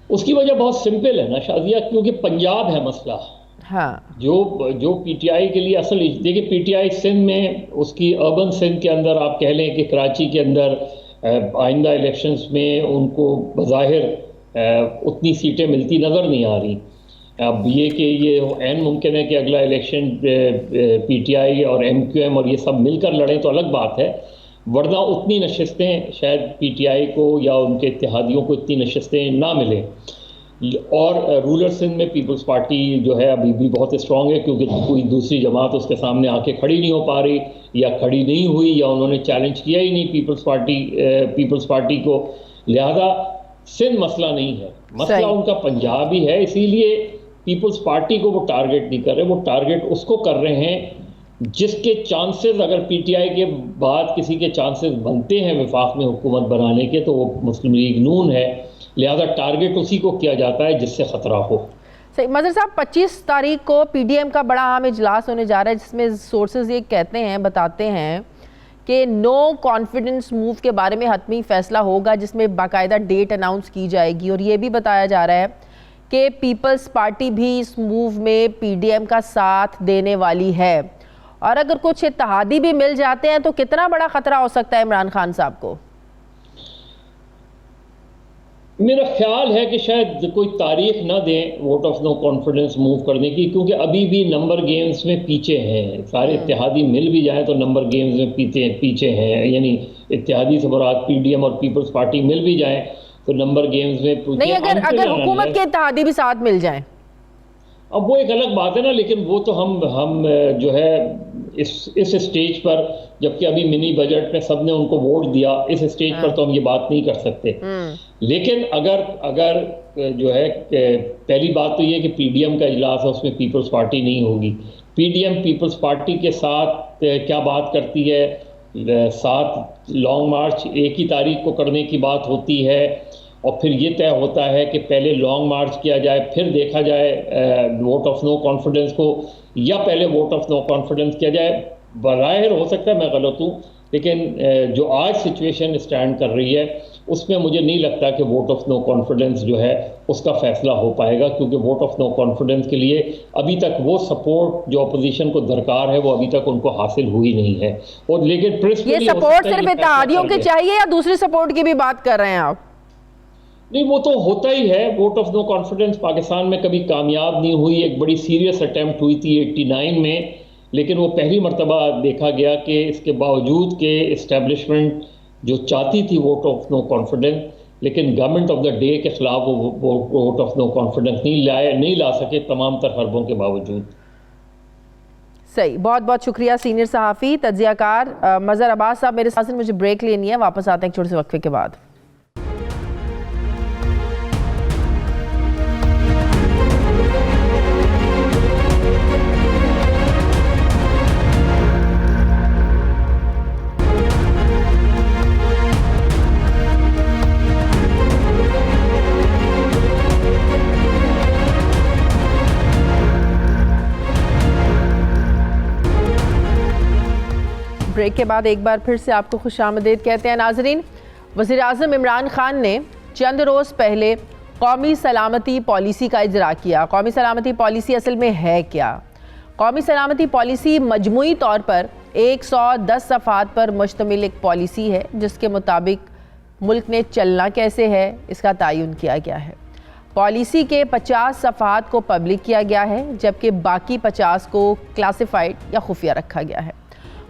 उसकी वजह बहुत सिंपल है ना शादिया, क्योंकि पंजाब है मसला। हाँ, जो पीटीआई के लिए असल, देखिए पीटीआई सिंध में, उसकी अर्बन सिंध के अंदर आप कह लें कि कराची के अंदर आइंदा इलेक्शंस में उनको बज़ाहिर उतनी सीटें मिलती नज़र नहीं आ रही। अब ये ऐन मुमकिन है कि अगला इलेक्शन पीटीआई और एमक्यूएम और ये सब मिलकर लड़ें तो अलग बात है, वरना उतनी नशस्तें शायद पीटीआई को या उनके इत्तेहादियों को इतनी नशस्तें ना मिलें। और रूरल सिंध में पीपल्स पार्टी जो है अभी भी बहुत स्ट्रॉन्ग है क्योंकि कोई दूसरी जमात उसके सामने आके खड़ी नहीं हो पा रही, या खड़ी नहीं हुई, या उन्होंने चैलेंज किया ही नहीं पीपल्स पार्टी को। लिहाजा सिंध मसला नहीं है, मसला उनका पंजाब ही है। इसीलिए पीपल्स पार्टी को वो टारगेट नहीं कर रहे, वो टारगेट उसको कर रहे हैं जिसके चांसेस, अगर पीटीआई के बाद किसी के चांसेस बनते हैं वफाक में हुकूमत बनाने के, तो वो मुस्लिम लीग नून है। लिहाजा टारगेट उसी को किया जाता है जिससे खतरा हो। सही। मजहर साहब, 25 तारीख को पीडीएम का बड़ा आम इजलास होने जा रहा है जिसमें सोर्सेज ये कहते हैं, बताते हैं कि नो कॉन्फिडेंस मूव के बारे में हतमी फैसला होगा जिसमें बाकायदा डेट अनाउंस की जाएगी। और ये भी बताया जा रहा है कि पीपल्स पार्टी भी इस मूव में पीडीएम का साथ देने वाली है। और अगर कुछ इत्तेहादी भी मिल जाते हैं तो कितना बड़ा खतरा हो सकता है इमरान खान साहब को? मेरा ख्याल है कि शायद कोई तारीख ना दें vote of no confidence move करने की, क्योंकि अभी भी नंबर गेम्स में पीछे हैं। सारे इत्तेहादी मिल भी जाएं तो नंबर गेम्स में पीछे हैं, यानी इत्तेहादी से मुराद पीडीएम और पीपल्स पार्टी मिल भी जाएं तो नंबर गेम्स में पीछे। नहीं, अगर हुकूमत के इत्तेहादी भी साथ मिल जाएं, अब वो एक अलग बात है ना। लेकिन वो तो हम जो है इस स्टेज पर, जबकि अभी मिनी बजट में सबने उनको वोट दिया, इस स्टेज पर तो हम ये बात नहीं कर सकते। लेकिन अगर जो है, पहली बात तो ये कि पीडीएम का इजलास है, उसमें पीपल्स पार्टी नहीं होगी। पीडीएम पीपल्स पार्टी के साथ क्या बात करती है? 7 लॉन्ग मार्च 1 ही तारीख को करने की बात होती है और फिर ये तय होता है कि पहले लॉन्ग मार्च किया जाए, फिर देखा जाए वोट ऑफ नो कॉन्फिडेंस को, या पहले वोट ऑफ नो कॉन्फिडेंस किया जाए। बज़ाहिर हो सकता है मैं गलत हूँ, लेकिन जो आज सिचुएशन स्टैंड कर रही है उसमें मुझे नहीं लगता कि वोट ऑफ नो कॉन्फिडेंस जो है उसका फैसला हो पाएगा, क्योंकि वोट ऑफ नो कॉन्फिडेंस के लिए अभी तक वो सपोर्ट जो अपोजिशन को दरकार है वो अभी तक उनको हासिल हुई नहीं है। और लेकिन ये सपोर्ट सिर्फ इत्तेहादियों के चाहिए या दूसरी सपोर्ट की भी बात कर रहे हैं आप? नहीं, वो तो होता ही है। Vote of no confidence Pakistan में कभी कामयाब नहीं हुई। एक बड़ी सीरियस अटैम्प्ट हुई थी 89 में, लेकिन वो पहली मरतबा देखा गया कि इसके बावजूद के इस्टेब्लिशमेंट जो चाहती थी वोट ऑफ नो कॉन्फिडेंस, लेकिन गवर्नमेंट ऑफ द डे के खिलाफ वो वोट ऑफ नो कॉन्फिडेंस नहीं ला सके तमाम तर हरबों के बावजूद। सही, बहुत बहुत शुक्रिया सीनियर सहाफ़ी तज्ज़ियाकार मज़हर अब्बास साहब। मेरे साथ मुझे ब्रेक लेनी है, वापस आते हैं एक छोटे से वक्फे के बाद। ब्रेक के बाद एक बार फिर से आपको खुशामदीद कहते हैं। नाजरीन, वज़ीर-ए-आज़म इमरान खान ने चंद रोज़ पहले कौमी सलामती पॉलिसी का इजरा किया। कौमी सलामती पॉलिसी असल में है क्या? कौमी सलामती पॉलिसी मजमूई तौर पर 110 सफ़हात पर मुश्तमिल एक पॉलिसी है जिसके मुताबिक मुल्क ने चलना कैसे है इसका तयन किया गया है। पॉलिसी के 50 सफ़हात को पब्लिक किया गया है जबकि बाकी 50 को क्लासिफाइड या खुफिया रखा गया है।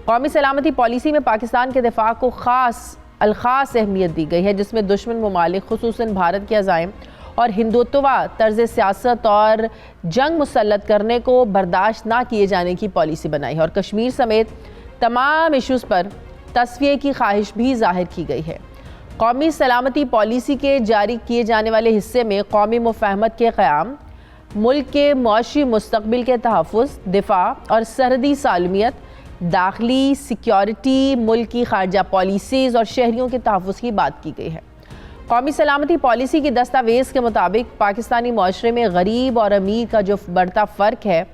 कौमी सलामती पॉलिसी में पाकिस्तान के दिफा को ख़ास अहमियत दी गई है जिसमें दुश्मन ममालिक खुसूसन भारत के अज़ाइम और हिंदुत्वा तर्ज सियासत और जंग मुसल्लत करने को बर्दाश्त ना किए जाने की पॉलिसी बनाई है और कश्मीर समेत तमाम इशूज़ पर तस्वीर की ख्वाहिश भी जाहिर की गई है। कौमी सलामती पॉलिसी के जारी किए जाने वाले हिस्से में कौमी मुफाहमत के क़याम, मुल्क के मुआशी मुस्तक़बिल के तहफ़्फ़ुज़, दिफा और सरहदी सालमियत, दाखिली सिक्योरिटी, मुल्क की खारजा पॉलिसीज़ और शहरियों के तहफ़्फ़ुज़ की बात की गई है। कौमी सलामती पॉलिसी की दस्तावेज़ के मुताबिक पाकिस्तानी माशरे में गरीब और अमीर का जो बढ़ता फ़र्क है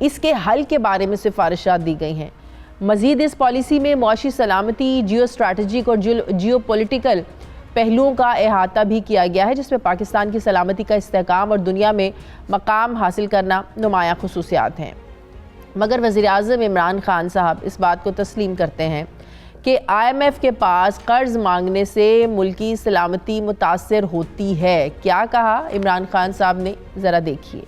इसके हल के बारे में सिफारिशात दी गई हैं। मज़ीद इस पॉलिसी में मुआशी सलामती, जियो स्ट्रैटेजिक और जियो पॉलिटिकल पहलुओं का अहाता भी किया गया है जिसमें पाकिस्तान की सलामती का इस्तेहकाम और दुनिया में मकाम हासिल करना नुमायाँ खुसूसियात हैं। मगर वज़ीर-ए-आज़म इमरान खान साहब इस बात को तस्लीम करते हैं कि IMF के पास कर्ज मांगने से मुल्की सलामती मुतासर होती है। क्या कहा इमरान खान साहब ने, ज़रा देखिए।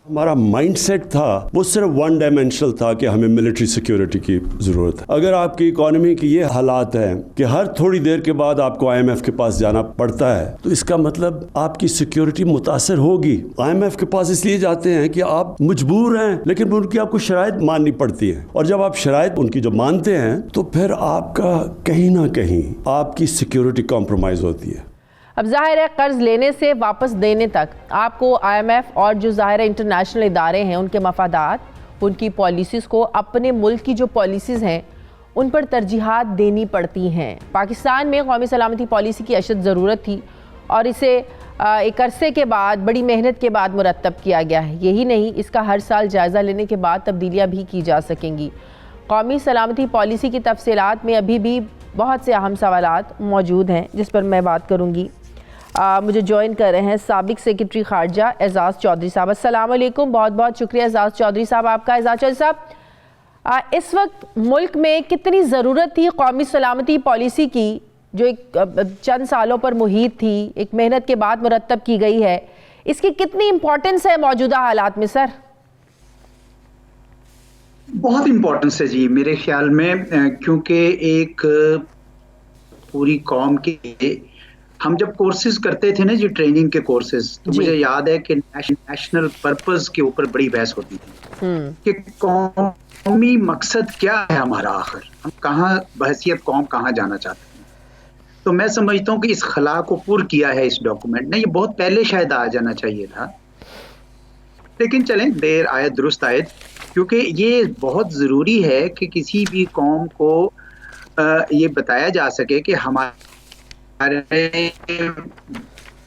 हमारा माइंडसेट था वो सिर्फ वन डायमेंशनल था कि हमें मिलिट्री सिक्योरिटी की ज़रूरत है। अगर आपकी इकोनॉमी की ये हालात हैं कि हर थोड़ी देर के बाद आपको IMF के पास जाना पड़ता है तो इसका मतलब आपकी सिक्योरिटी मुतासर होगी। IMF के पास इसलिए जाते हैं कि आप मजबूर हैं लेकिन उनकी आपको शराइत माननी पड़ती है और जब आप शराइत उनकी जो मानते हैं तो फिर आपका कहीं ना कहीं आपकी सिक्योरिटी कॉम्प्रोमाइज़ होती है। अब ज़ाहिर है कर्ज लेने से वापस देने तक आपको IMF और जो ज़ाहिर इंटरनेशनल इदारे हैं उनके मफादात, उनकी पॉलिसीज़ को अपने मुल्क की जो पॉलिसीज़ हैं उन पर तरजीहात देनी पड़ती हैं। पाकिस्तान में कौमी सलामती पॉलिसी की अशद ज़रूरत थी और इसे एक अरसे के बाद बड़ी मेहनत के बाद मुरतब किया गया है। यही नहीं, इसका हर साल जायज़ा लेने के बाद तब्दीलियाँ भी की जा सकेंगी। कौमी सलामती पॉलिसी की तफसीलात में अभी भी बहुत से अहम सवालात मौजूद हैं जिस पर मैं बात करूँगी। मुझे ज्वाइन कर रहे हैं साबिक सेक्रेटरी खारजा एजाज़ चौधरी साहब। अस्सलाम वालेकुम, बहुत बहुत शुक्रिया एजाज़ चौधरी साहब आपका। एजाज़ चौधरी साहब, इस वक्त मुल्क में कितनी ज़रूरत थी कौमी सलामती पॉलिसी की जो एक चंद सालों पर मुहित थी, एक मेहनत के बाद मुरतब की गई है, इसकी कितनी इम्पोर्टेंस है मौजूदा हालात में सर? बहुत इम्पोर्टेंस है जी मेरे ख्याल में, क्योंकि एक पूरी कौम के हम जब कोर्सेज करते थे ना जी, ट्रेनिंग के कोर्सेज, तो मुझे याद है कि नेशनल पर्पस के ऊपर बड़ी बहस होती थी कि कौमी मकसद क्या है हमारा, आखिर हम कहाँ बहसियत कौम कहाँ जाना चाहते हैं। तो मैं समझता हूँ कि इस खला को पूरा किया है इस डॉक्यूमेंट ने। ये बहुत पहले शायद आ जाना चाहिए था, लेकिन चलें देर आयत दुरुस्त आयत, क्योंकि ये बहुत ज़रूरी है कि किसी भी कौम को ये बताया जा सके कि हमारे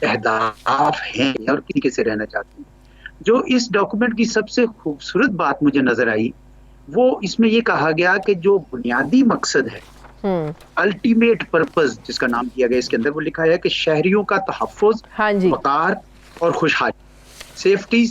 अहदाफ हैं और किसी से रहना चाहते हैं। जो इस डॉक्यूमेंट की सबसे खूबसूरत बात मुझे नजर आई वो इसमें ये कहा गया कि जो बुनियादी मकसद है, अल्टीमेट पर्पस जिसका नाम दिया गया इसके अंदर, वो लिखा है कि शहरियों का तहफ़्फ़ुज़, वक़ार और खुशहाली, सेफ्टी,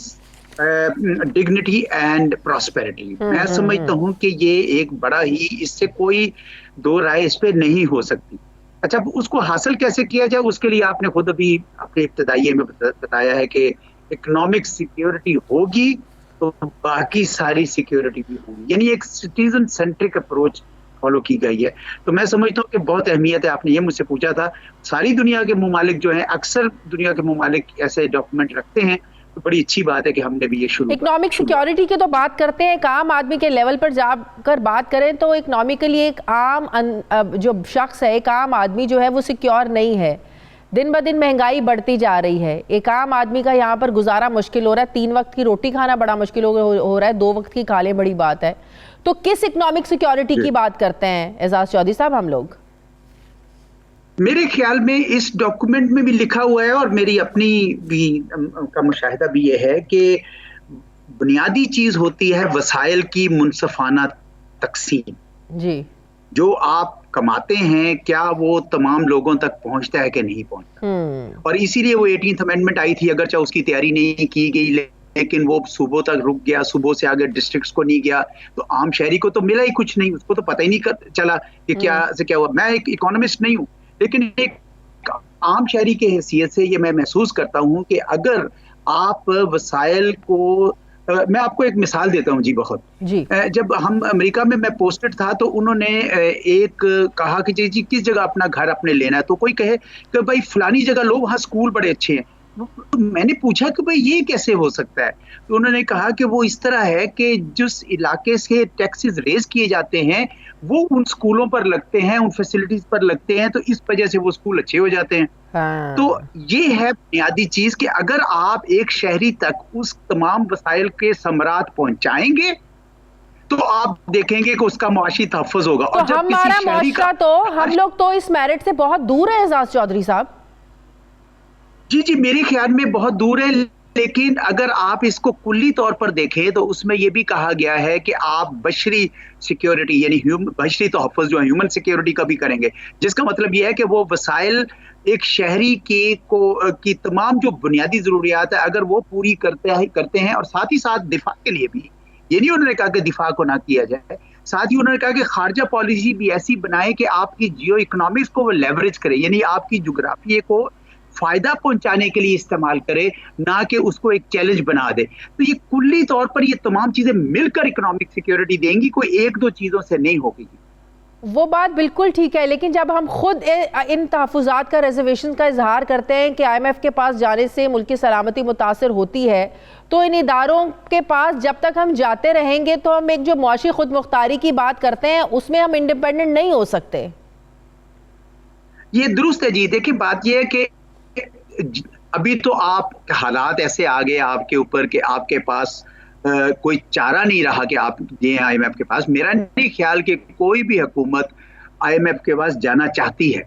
डिग्निटी एंड प्रॉस्पेरिटी। मैं समझता हूँ कि ये एक बड़ा ही, इससे कोई दो राय इस पे नहीं हो सकती। अच्छा, उसको हासिल कैसे किया जाए उसके लिए आपने खुद अभी अपने इब्तिदाइये में बताया है कि इकोनॉमिक सिक्योरिटी होगी तो बाकी सारी सिक्योरिटी भी होगी, यानी एक सिटीजन सेंट्रिक अप्रोच फॉलो की गई है। तो मैं समझता हूँ कि बहुत अहमियत है। आपने ये मुझसे पूछा था, सारी दुनिया के ममालिक जो हैं, अक्सर दुनिया के ममालिक ऐसे डॉक्यूमेंट रखते हैं, तो बड़ी अच्छी बात है कि हमने भी ये शुरू। इकोनॉमिक सिक्योरिटी की तो बात करते हैं, एक आम आदमी के लेवल पर जाकर बात करें तो इकोनॉमिकली एक आम जो शख्स है, एक आम आदमी जो है वो सिक्योर नहीं है। दिन ब दिन महंगाई बढ़ती जा रही है, एक आम आदमी का यहाँ पर गुजारा मुश्किल हो रहा है, 3 वक्त की रोटी खाना बड़ा मुश्किल हो रहा है, 2 वक्त की खा लें बड़ी बात है। तो किस इकोनॉमिक सिक्योरिटी की बात करते हैं एजाज़ चौधरी साहब हम लोग? मेरे ख्याल में इस डॉक्यूमेंट में भी लिखा हुआ है और मेरी अपनी भी का मुशाहिदा भी ये है कि बुनियादी चीज होती है वसाइल की मुनसफाना तकसीम। जी। जो आप कमाते हैं क्या वो तमाम लोगों तक पहुंचता है कि नहीं पहुंचता। और इसीलिए वो 18th अमेंडमेंट आई थी, अगरचे उसकी तैयारी नहीं की गई लेकिन वो सूबों तक रुक गया, सूबों से आगे डिस्ट्रिक्ट्स को नहीं गया, तो आम शहरी को तो मिला ही कुछ नहीं, उसको तो पता ही नहीं चला कि क्या से क्या हुआ। मैं एक इकोनॉमिस्ट नहीं हूँ, लेकिन एक आम शहरी के हैसियत से ये मैं महसूस करता हूँ कि अगर आप वसाइल को, मैं आपको एक मिसाल देता हूँ जी, बहुत जी। जब हम अमेरिका में मैं पोस्टेड था तो उन्होंने एक कहा कि जी किस जगह अपना घर अपने लेना है, तो कोई कहे कि भाई फलानी जगह लो, वहाँ स्कूल बड़े अच्छे हैं। तो मैंने पूछा कि भाई ये कैसे हो सकता है, तो उन्होंने कहा कि वो इस तरह है कि जिस इलाके से टैक्सेस रेज किए जाते हैं वो उन स्कूलों पर लगते हैं, उन फैसिलिटीज पर लगते हैं, तो इस वजह से वो स्कूल अच्छे हो जाते हैं। तो ये है बुनियादी चीज कि अगर आप एक शहरी तक उस तमाम वसाइल के समरात पहुंचाएंगे तो आप देखेंगे कि उसका मुआशी तहफ़्फ़ुज़ होगा। तो और जब हमारा मुआशरा तो हम लोग तो इस मेरिट से बहुत दूर है एजाज चौधरी साहब। जी मेरे ख्याल में बहुत दूर है, लेकिन अगर आप इसको कुल्ली तौर पर देखें तो उसमें यह भी कहा गया है कि आप बशरी सिक्योरिटी यानी बशरी तहफ़्फ़ुज़ जो है ह्यूमन सिक्योरिटी का भी करेंगे, जिसका मतलब यह है कि वो वसाइल एक शहरी की तमाम जो बुनियादी ज़रूरियात है अगर वो पूरी करते हैं और साथ ही साथ दिफा के लिए भी, ये नहीं उन्होंने कहा कि दिफा को ना किया जाए, साथ ही उन्होंने कहा कि खारजा पॉलिसी भी ऐसी बनाए कि आपकी जियो इकोनॉमिक्स को वो लेवरेज करे, यानी आपकी जोग्राफिया को फायदा पहुंचाने के लिए इस्तेमाल करे, ना कि उसको एक चैलेंज बना दे। तो ये कुल्ली तौर पर ये तमाम चीजें मिलकर इकोनॉमिक सिक्योरिटी देंगी, कोई एक दो चीजों से नहीं होगी। वो बात बिल्कुल ठीक है, लेकिन जब हम खुद इन तहफ़्फ़ुज़ात का, रिजर्वेशन का इजहार करते हैं कि IMF के पास जाने से मुल्क की सलामती मुतासर होती है, तो इन इदारों के पास जब तक हम जाते रहेंगे तो हम एक जो मुआशी खुद मुख्तारी की बात करते हैं उसमें हम इंडिपेंडेंट नहीं हो सकते। ये दुरुस्त है जी। देखिए बात ये है कि अभी तो आप हालात ऐसे आ गए आपके ऊपर कि आपके पास कोई चारा नहीं रहा कि आप ये IMF के पास। मेरा नहीं ख्याल कि कोई भी हुकूमत IMF के पास जाना चाहती है,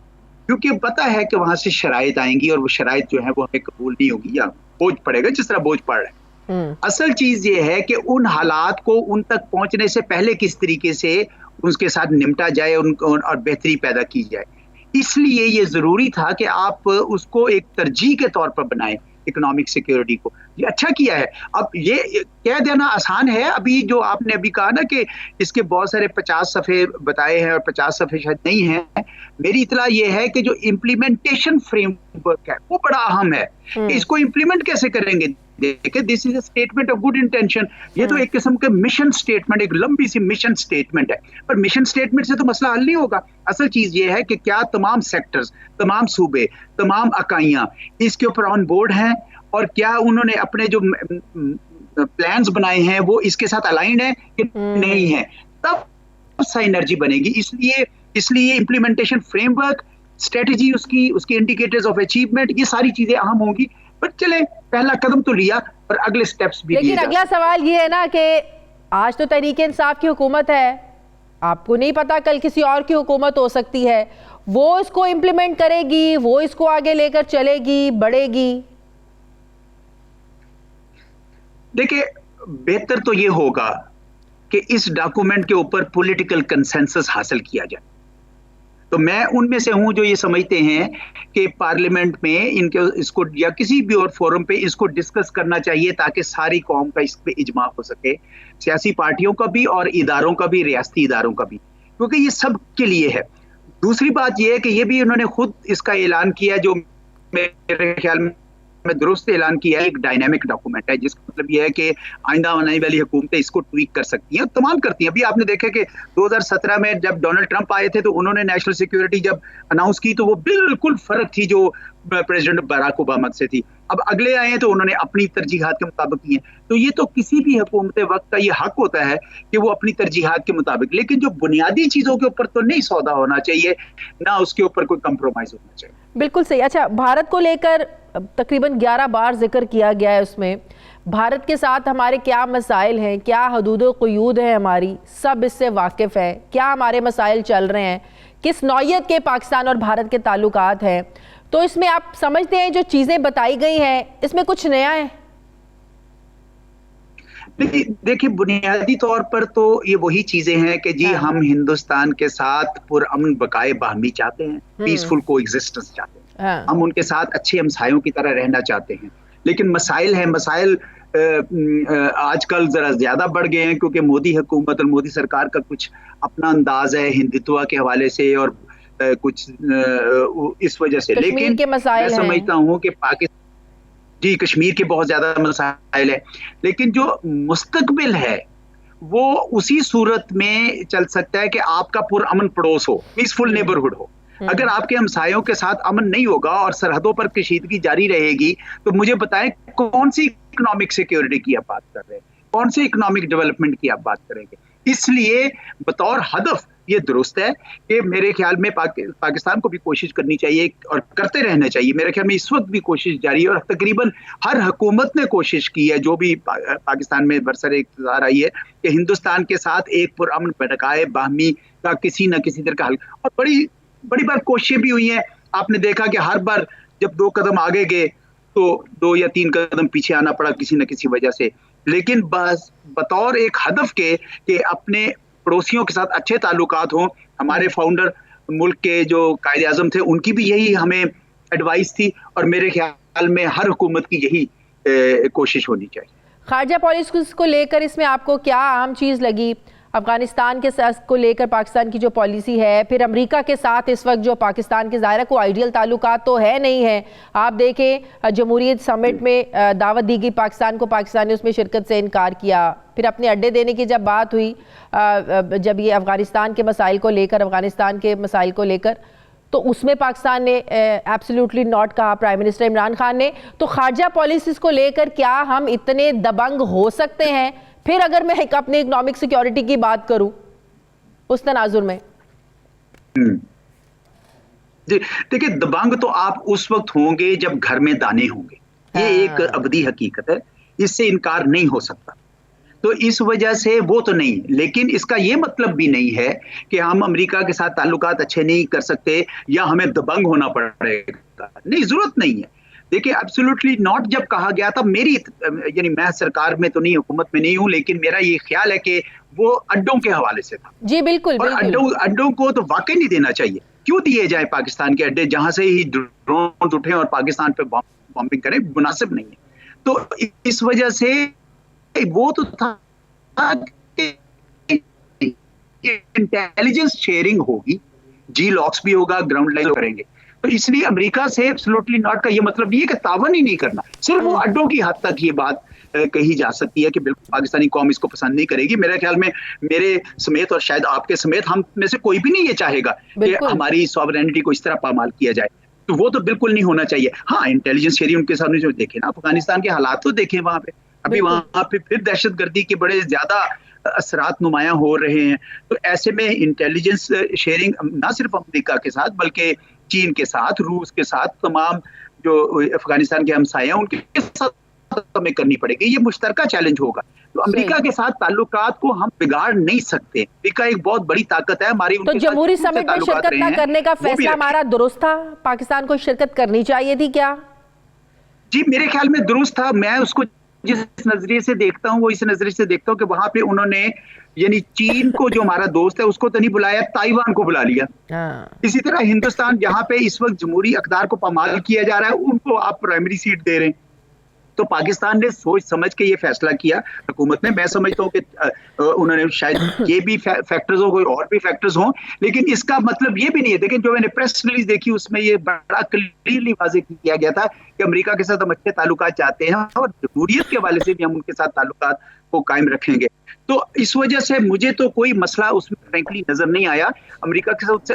क्योंकि पता है कि वहां से शराइत आएंगी और वो शराइत जो है वो हमें कबूल नहीं होगी या बोझ पड़ेगा जिस तरह बोझ पड़ रहा है। असल चीज ये है कि उन हालात को उन तक पहुंचने से पहले किस तरीके से उसके साथ निपटा जाए और बेहतरी पैदा की जाए। इसलिए ये जरूरी था कि आप उसको एक तरजीह के तौर पर बनाएं इकोनॉमिक सिक्योरिटी को। ये अच्छा किया है। अब ये कह देना आसान है, अभी जो आपने अभी कहा ना कि इसके बहुत सारे 50 सफ़े बताए हैं और 50 सफ़े शायद नहीं हैं। मेरी इतला ये है कि जो इम्प्लीमेंटेशन फ्रेमवर्क है वो बड़ा अहम है। इसको इम्प्लीमेंट कैसे करेंगे? देखिए, this is a statement of good intention. ये तो एक किस्म के मिशन स्टेटमेंट, एक लंबी सी मिशन स्टेटमेंट है, पर मिशन स्टेटमेंट से तो मसला हल नहीं होगा। असल चीज ये है कि क्या तमाम सेक्टर्स, तमाम सूबे, तमाम इकाइयां इसके ऊपर ऑन बोर्ड हैं और क्या उन्होंने अपने जो प्लान्स बनाए हैं वो इसके साथ अलाइंड है कि नहीं है, तब सिनर्जी बनेगी। इसलिए इम्प्लीमेंटेशन फ्रेमवर्क, स्ट्रेटजी, उसकी इंडिकेटर्स ऑफ अचीवमेंट, ये सारी चीजें अहम होंगी। पर चले, पहला कदम तो लिया और अगले स्टेप्स भी। लेकिन अगला सवाल ये है ना कि आज तो तहरीक-ए-इंसाफ की हुकूमत है, आपको नहीं पता कल किसी और की हुकूमत हो सकती है, वो इसको इम्प्लीमेंट करेगी, वो इसको आगे लेकर चलेगी, बढ़ेगी। देखिए, बेहतर तो ये होगा कि इस डॉक्यूमेंट के ऊपर पॉलिटिकल कंसेंसस हासिल किया जाए। तो मैं उनमें से हूं जो ये समझते हैं कि पार्लियामेंट में इसको या किसी भी और फोरम पे इसको डिस्कस करना चाहिए ताकि सारी कौम का इस पे इजमा हो सके, सियासी पार्टियों का भी और इदारों का भी, रियासती इदारों का भी, क्योंकि ये सब के लिए है। दूसरी बात ये है कि ये भी उन्होंने खुद इसका ऐलान किया, जो मेरे ख्याल में दुरुस्त ऐलान किया है, एक डायनामिक डॉक्यूमेंट है, जिसका मतलब यह है कि आइंदा आने वाली हुकूमतें इसको ट्वीक कर सकती हैं, तमाम करती हैं। अभी आपने देखा कि 2017 में जब डोनाल्ड ट्रंप आए थे तो उन्होंने नेशनल सिक्योरिटी जब अनाउंस की तो वो बिल्कुल फर्क थी जो प्रेसिडेंट बराक ओबामा से थी। अब अगले आए हैं तो उन्होंने अपनी तरजीहात के मुताबिक की है। तो ये तो किसी भी हुकूमत वक्त का ये हक होता है कि वो अपनी तरजीहात के मुताबिक, लेकिन जो बुनियादी चीजों के ऊपर तो नहीं सौदा होना चाहिए, ना उसके ऊपर कोई कंप्रोमाइज होना चाहिए। बिल्कुल सही। अच्छा, भारत को लेकर तकरीबन 11 बार जिक्र किया गया है, उसमें भारत के साथ हमारे क्या मसाइल हैं, क्या हदूद क़ुयूद है हमारी, सब इससे वाकिफ़ है, क्या हमारे मसाइल चल रहे हैं, किस नौयत के पाकिस्तान और भारत के ताल्लुकात हैं। तो इसमें आप समझते हैं जो चीज़ें बताई गई हैं इसमें कुछ नया है? देखिए बुनियादी तौर पर तो ये वही चीजें हैं कि जी हम हिंदुस्तान के साथ पुरअमन बकाए बाहमी चाहते हैं, पीसफुल कोएग्जिस्टेंस चाहते हैं, हम उनके साथ अच्छे हमसायों की तरह रहना चाहते हैं। लेकिन मसाइल आजकल जरा ज्यादा बढ़ गए हैं क्योंकि मोदी हुकूमत और मोदी सरकार का कुछ अपना अंदाज है हिंदुत्व के हवाले से और कुछ इस वजह से। लेकिन मैं समझता हूँ कि पाकिस्तान जी कश्मीर के बहुत ज्यादा मसाइल है, लेकिन जो मुस्तकबिल है वो उसी सूरत में चल सकता है कि आपका पुरअमन पड़ोस हो, पीसफुल नेबरहुड हो। अगर आपके हमसायों के साथ अमन नहीं होगा और सरहदों पर कशीदगी जारी रहेगी तो मुझे बताएं कौन सी इकोनॉमिक सिक्योरिटी की आप बात कर रहे हैं, कौन सी इकोनॉमिक डेवलपमेंट की आप बात करेंगे। इसलिए बतौर हदफ ये दुरुस्त है कि मेरे ख्याल में पाकिस्तान को भी कोशिश करनी चाहिए और करते रहना चाहिए। मेरे ख्याल में इस वक्त भी कोशिश जारी है और तकरीबन हर हुकूमत ने कोशिश की है जो भी पाकिस्तान में बरसर इक़्तिदार आई है कि हिंदुस्तान के साथ एक पुरअमन बकाए बाहमी का किसी न किसी तरह का हल, और बड़ी बार कोशिशें भी हुई हैं। आपने देखा कि हर बार जब 2 कदम आगे गए तो 2 या 3 कदम पीछे आना पड़ा किसी न किसी वजह से। लेकिन बस बतौर एक हदफ के अपने पड़ोसियों के साथ अच्छे ताल्लुकात हों। हमारे फाउंडर मुल्क के जो कायदे आज़म थे उनकी भी यही हमें एडवाइस थी और मेरे ख्याल में हर हुकूमत की यही कोशिश होनी चाहिए। खारजा पॉलिसी को लेकर इसमें आपको क्या अहम चीज़ लगी? अफगानिस्तान के साथ को लेकर पाकिस्तान की जो पॉलिसी है, फिर अमेरिका के साथ इस वक्त जो पाकिस्तान के ज़ाहिर को आइडियल ताल्लुकात तो है नहीं है। आप देखें जमहूरियत समिट में दावत दी गई पाकिस्तान को, पाकिस्तान ने उसमें शिरकत से इनकार किया। फिर अपने अड्डे देने की जब बात हुई जब ये अफगानिस्तान के मसाइल को लेकर, अफगानिस्तान के मसाइल को लेकर, तो उसमें पाकिस्तान ने एब्सोल्युटली नॉट कहा, प्राइम मिनिस्टर इमरान खान ने। तो खारजा पॉलिसीज़ को लेकर क्या हम इतने दबंग हो सकते हैं? फिर अगर मैं अपनी इकोनॉमिक सिक्योरिटी की बात करूं उस तनाजुर में। जी देखिए, दबंग तो आप उस वक्त होंगे जब घर में दाने होंगे, ये एक अबदी हकीकत है, इससे इनकार नहीं हो सकता। तो इस वजह से वो तो नहीं, लेकिन इसका ये मतलब भी नहीं है कि हम अमेरिका के साथ ताल्लुकात अच्छे नहीं कर सकते या हमें दबंग होना पड़ेगा। नहीं, जरूरत नहीं है। देखिए एब्सोल्युटली नॉट जब कहा गया था, मेरी यानी मैं सरकार में तो नहीं, हुकूमत में नहीं हूं, लेकिन मेरा ये ख्याल है कि वो अड्डों के हवाले से था। जी बिल्कुल, और अड्डों को तो वाकई नहीं देना चाहिए। क्यों दिए जाए पाकिस्तान के अड्डे जहां से ही ड्रोन उठे और पाकिस्तान पे बॉम्बिंग करें? मुनासिब नहीं है। तो इस वजह से वो तो था इंटेलिजेंस शेयरिंग होगी, जी लॉक्स भी होगा, ग्राउंड लाइन करेंगे। तो इसलिए अमेरिका से एब्सोल्युटली नॉट का ये मतलब ये कि तावन ही नहीं करना, सिर्फ वो अड्डों की हद तक ये बात कही जा सकती है कि बिल्कुल पाकिस्तानी कौम इसको पसंद नहीं करेगी। मेरे ख्याल में मेरे समेत और शायद आपके समेत हम में से कोई भी नहीं ये चाहेगा कि हमारी सॉवरेनिटी को इस तरह पामाल किया जाए। तो वो तो बिल्कुल नहीं होना चाहिए। हाँ, इंटेलिजेंस शेयरिंग उनके सामने जो देखे ना, अफगानिस्तान के हालात तो देखें, वहां पे अभी वहां पे फिर दहशतगर्दी के बड़े ज्यादा असरात नुमायां हो रहे हैं। तो ऐसे में इंटेलिजेंस शेयरिंग ना सिर्फ अमेरिका के साथ बल्कि चीन के साथ, रूस के साथ, तमाम जो अफगानिस्तान के हमसाए हैं उनके साथ हमें करनी पड़ेगी। ये मुश्तरका चैलेंज होगा। तो अमेरिका के साथ ताल्लुकात को हम बिगाड़ नहीं सकते। अमेरिका एक बहुत बड़ी ताकत है हमारी। तो जमहूरी समिट में शिरकत न करने का फैसला हमारा दुरुस्त था? पाकिस्तान को शिरकत करनी चाहिए थी क्या? जी मेरे ख्याल में दुरुस्त था। मैं उसको जिस नजरिए से देखता हूँ वो इस नजरिए से देखता हूँ कि वहां पे उन्होंने यानी चीन को जो हमारा दोस्त है उसको तो नहीं बुलाया, ताइवान को बुला लिया। इसी तरह हिंदुस्तान जहां पे इस वक्त जमहूरी अक़दार को पामाल किया जा रहा है उनको आप प्राइमरी सीट दे रहे हैं। तो पाकिस्तान ने सोच समझ के ये फैसला किया, हुकूमत ने। मैं समझता हूँ कि उन्होंने शायद ये भी फैक्टर्स हो, कोई और भी फैक्टर्स हों, लेकिन इसका मतलब ये भी नहीं है। लेकिन जो मैंने प्रेस रिलीज देखी उसमें ये बड़ा क्लियरली वाज़ेह किया गया था कि अमेरिका के साथ हम अच्छे ताल्लुकात चाहते हैं और जमहूरियत के हवाले से भी हम उनके साथ ताल्लुकात को कायम रखेंगे। तो इस वजह से मुझे तो कोई मसला उसमें फ्रैंकली नजर नहीं आया अमेरिका के साथ।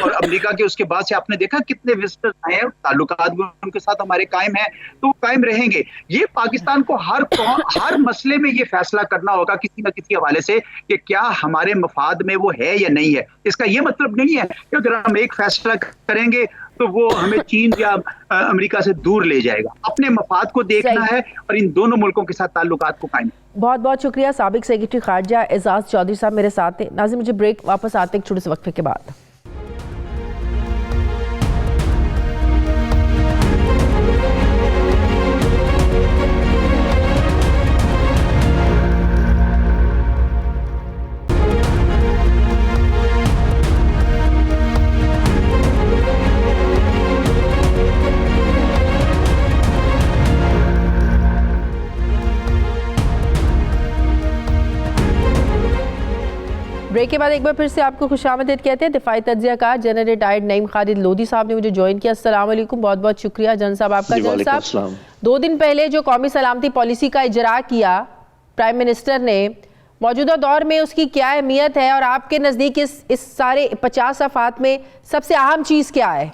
और अमेरिका के उसके बाद से आपने देखा कितने विजिटर्स आए हैं, ताल्लुकात भी उनके साथ हमारे कायम हैं, तो कायम रहेंगे। ये पाकिस्तान को हर मसले में ये फैसला करना होगा किसी न किसी हवाले से कि क्या हमारे मफाद में वो है या नहीं है। इसका ये मतलब नहीं है कि अगर हम एक फैसला करेंगे तो वो हमें चीन या अमेरिका से दूर ले जाएगा। अपने मफाद को देखना है और इन दोनों मुल्कों के साथ ताल्लुकात को कायम। बहुत बहुत शुक्रिया। साबिक सेक्रेटरी खारजा एजाज चौधरी साहब मेरे साथ थे। नाज़रीन, मुझे ब्रेक, वापस आते एक छोटे से वक्फे के बाद। ब्रेक के बाद एक बार फिर से आपको खुशामदीद कहते हैं। दिफाई तज्जियाकार जनरल रिटायर्ड नईम खालिद लोधी साहब ने मुझे ज्वाइन किया। अस्सलाम वालेकुम, बहुत बहुत शुक्रिया जनरल साहब आपका। जनरल साहब, 2 दिन पहले जो कौमी सलामती पॉलिसी का इजरा किया प्राइम मिनिस्टर ने, मौजूदा दौर में उसकी क्या अहमियत है और आपके नज़दीक इस सारे 50 सफ़ात में सबसे अहम चीज़ क्या है?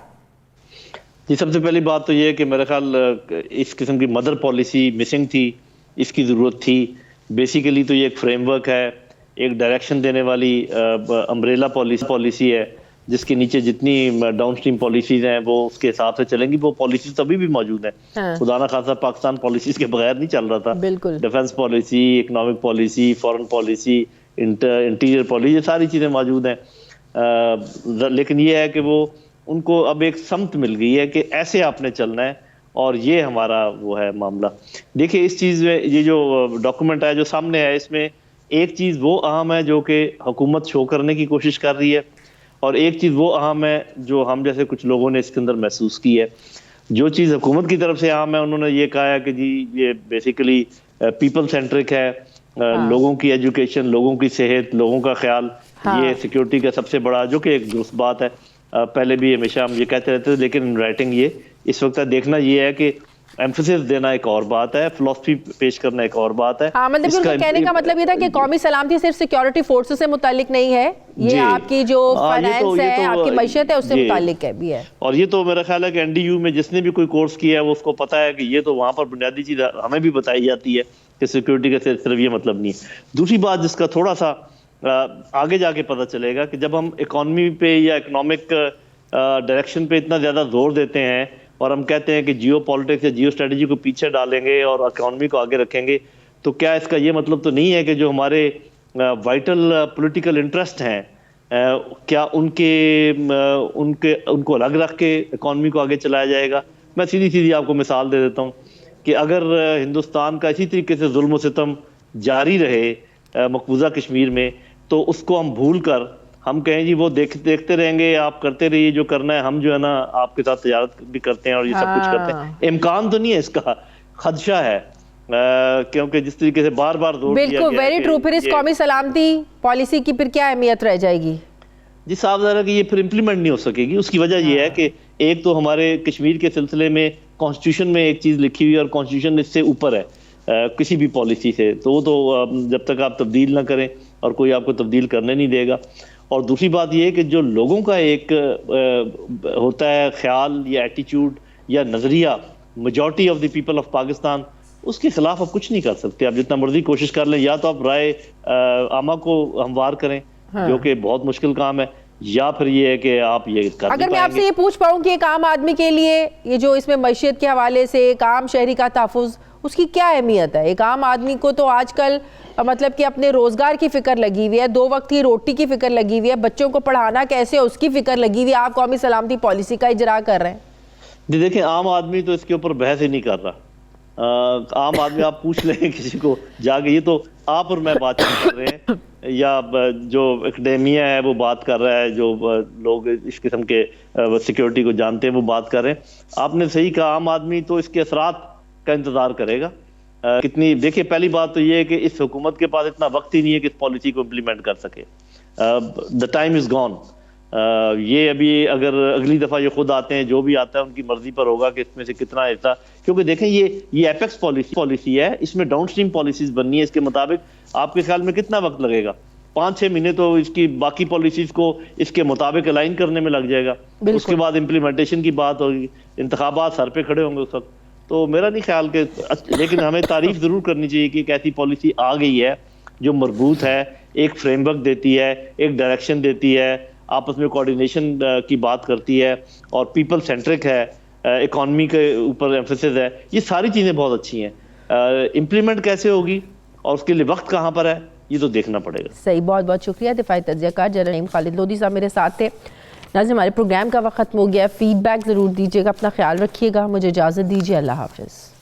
जी, सबसे पहली बात तो ये है कि मेरा ख्याल इस किस्म की मदर पॉलिसी मिसिंग थी, इसकी ज़रूरत थी। बेसिकली तो ये एक फ्रेमवर्क है, एक डायरेक्शन देने वाली अम्ब्रेला पॉलिसी है, जिसके नीचे जितनी डाउन स्ट्रीम पॉलिसीज हैं वो उसके हिसाब से चलेंगी। वो पॉलिसीज अभी भी मौजूद हैं। हाँ। खुदा ना खासा पाकिस्तान पॉलिसीज के बगैर नहीं चल रहा था। बिल्कुल। Defence policy, economic policy, foreign policy, interior policy, ये सारी चीज़ें मौजूद हैं। लेकिन ये है कि वो उनको अब एक समत मिल गई है कि ऐसे आपने चलना है, और ये हमारा वो है मामला। देखिए, इस चीज़ में ये जो डॉक्यूमेंट है जो सामने है, इसमें एक चीज़ वो अहम है जो कि हुकूमत शो करने की कोशिश कर रही है, और एक चीज़ वो अहम है जो हम जैसे कुछ लोगों ने इसके अंदर महसूस की है। जो चीज़ हुकूमत की तरफ से अहम है, उन्होंने ये कहा है कि जी ये बेसिकली पीपल सेंट्रिक है। लोगों की एजुकेशन, लोगों की सेहत, लोगों का ख्याल, ये सिक्योरिटी का सबसे बड़ा, जो कि एक दुरुस्त बात है। पहले भी हमेशा हम ये कहते रहते थे, लेकिन इन राइटिंग ये इस वक्त देखना ये है कि एम्फेसिस देना एक और बात है, फिलॉसफी पेश करना एक और बात है। हाँ, मतलब उनका कहने का मतलब ये था कि कौमी सलामती सिर्फ सिक्योरिटी फोर्सेस से मुतालिक नहीं है, ये आपकी जो फाइनेंस है, आपकी मईशत है, उससे मुतालिक है भी है। और ये तो मेरा ख्याल है कि एनडीयू में जिसने भी कोई कोर्स किया है वो उसको पता है कि ये तो वहाँ पर बुनियादी चीज़ हमें भी बताई जाती है कि सिक्योरिटी का सिर्फ ये मतलब नहीं है। दूसरी बात जिसका थोड़ा सा आगे जाके पता चलेगा कि जब हम इकोनॉमी पे या इकोनॉमिक डायरेक्शन पे इतना ज़्यादा जोर देते हैं और हम कहते हैं कि जियो पॉलिटिक्स या जियो स्ट्रेटजी को पीछे डालेंगे और इकोनॉमी को आगे रखेंगे, तो क्या इसका ये मतलब तो नहीं है कि जो हमारे वाइटल पॉलिटिकल इंटरेस्ट हैं, क्या उनको अलग रख के इकोनॉमी को आगे चलाया जाएगा? मैं सीधी सीधी आपको मिसाल दे देता हूँ कि अगर हिंदुस्तान का इसी तरीके से जुल्म सितम जारी रहे मकबूजा कश्मीर में, तो उसको हम भूल कर हम कहें जी वो देखते रहेंगे, आप करते रहिए जो करना है, हम जो है ना आपके साथ तजारत भी करते हैं और ये सब कुछ करते हैं। इम्कान तो नहीं है इसका, खदशा है, क्योंकि जिस तरीके से बार बार जोर दिया गया है। बिल्कुल, वेरी ट्रू। फिर इस कौमी सलामती पॉलिसी की फिर क्या अहमियत रह जाएगी? जी, साफ ज़ाहिर है कि ये फिर इम्प्लीमेंट नहीं हो सकेगी। उसकी वजह ये है कि एक तो हमारे कश्मीर के सिलसिले में कॉन्स्टिट्यूशन में एक चीज़ लिखी हुई है और कॉन्स्टिट्यूशन इससे ऊपर है किसी भी पॉलिसी से, तो वो तो जब तक आप तब्दील ना करें और कोई आपको तब्दील करने नहीं देगा। और दूसरी बात ये है कि जो लोगों का एक होता है ख्याल या एटीट्यूड या नज़रिया, majority of the people of Pakistan, उसके खिलाफ आप कुछ नहीं कर सकते। आप जितना मर्जी कोशिश कर लें, या तो आप राय आमा को हमवार करें, जो कि बहुत मुश्किल काम है, या फिर ये है कि आप ये कर। अगर मैं आपसे ये पूछ पाऊँ कि एक आम आदमी के लिए ये जो इसमें मईशत के हवाले से एक आम शहरी का तहफ़्फ़ुज़, उसकी क्या अहमियत है? एक आम आदमी को तो आजकल मतलब कि अपने रोजगार की फिक्र लगी हुई है, 2 वक्त की रोटी की फिक्र लगी हुई है, बच्चों को पढ़ाना कैसे उसकी फिक्र लगी हुई है। आप कौमी सलामती पॉलिसी का इजरा कर रहे हैं। जी देखें, आम आदमी तो इसके ऊपर बहस ही नहीं कर रहा। आम आदमी आप पूछ लें किसी को जाके, ये तो आप और मैं बात कर रहे हैं या जो एकेडेमिया है वो बात कर रहा है, जो लोग इस किस्म के सिक्योरिटी को जानते हैं वो बात कर रहे हैं। आपने सही कहा, आम आदमी तो इसके असरात का इंतजार करेगा। कितनी देखिए, पहली बात तो ये है कि इस हुकूमत के पास इतना वक्त ही नहीं है कि इस पॉलिसी को इम्प्लीमेंट कर सके। The time is gone. ये अभी अगर अगली दफ़ा ये खुद आते हैं, जो भी आता है उनकी मर्जी पर होगा कि इसमें से कितना हिस्सा, क्योंकि देखें ये एपेक्स पॉलिसी है, इसमें डाउन स्ट्रीम पॉलिसीज बननी है। इसके मुताबिक आपके ख्याल में कितना वक्त लगेगा? 5-6 महीने तो इसकी बाकी पॉलिसीज को इसके मुताबिक अलाइन करने में लग जाएगा। उसके बाद इम्प्लीमेंटेशन की बात होगी, इंतखाबात सर पे खड़े होंगे उस वक्त। तो मेरा नहीं ख्याल के, लेकिन हमें तारीफ ज़रूर करनी चाहिए कि एक ऐसी पॉलिसी आ गई है जो मजबूत है, एक फ्रेमवर्क देती है, एक डायरेक्शन देती है, आपस में कोऑर्डिनेशन की बात करती है और पीपल सेंट्रिक है, इकॉनमी के ऊपर एम्फेसिस है। ये सारी चीज़ें बहुत अच्छी हैं। इम्प्लीमेंट कैसे होगी और उसके लिए वक्त कहाँ पर है, ये तो देखना पड़ेगा। सही, बहुत बहुत शुक्रिया। दिफाई तज्जियाकार जनरल नईम खालिद लोधी साहब मेरे साथ थे। नाज़रीन, हमारे प्रोग्राम का वक्त खत्म हो गया। फीडबैक ज़रूर दीजिएगा, अपना ख्याल रखिएगा। मुझे इजाज़त दीजिए, अल्लाह हाफ़िज़।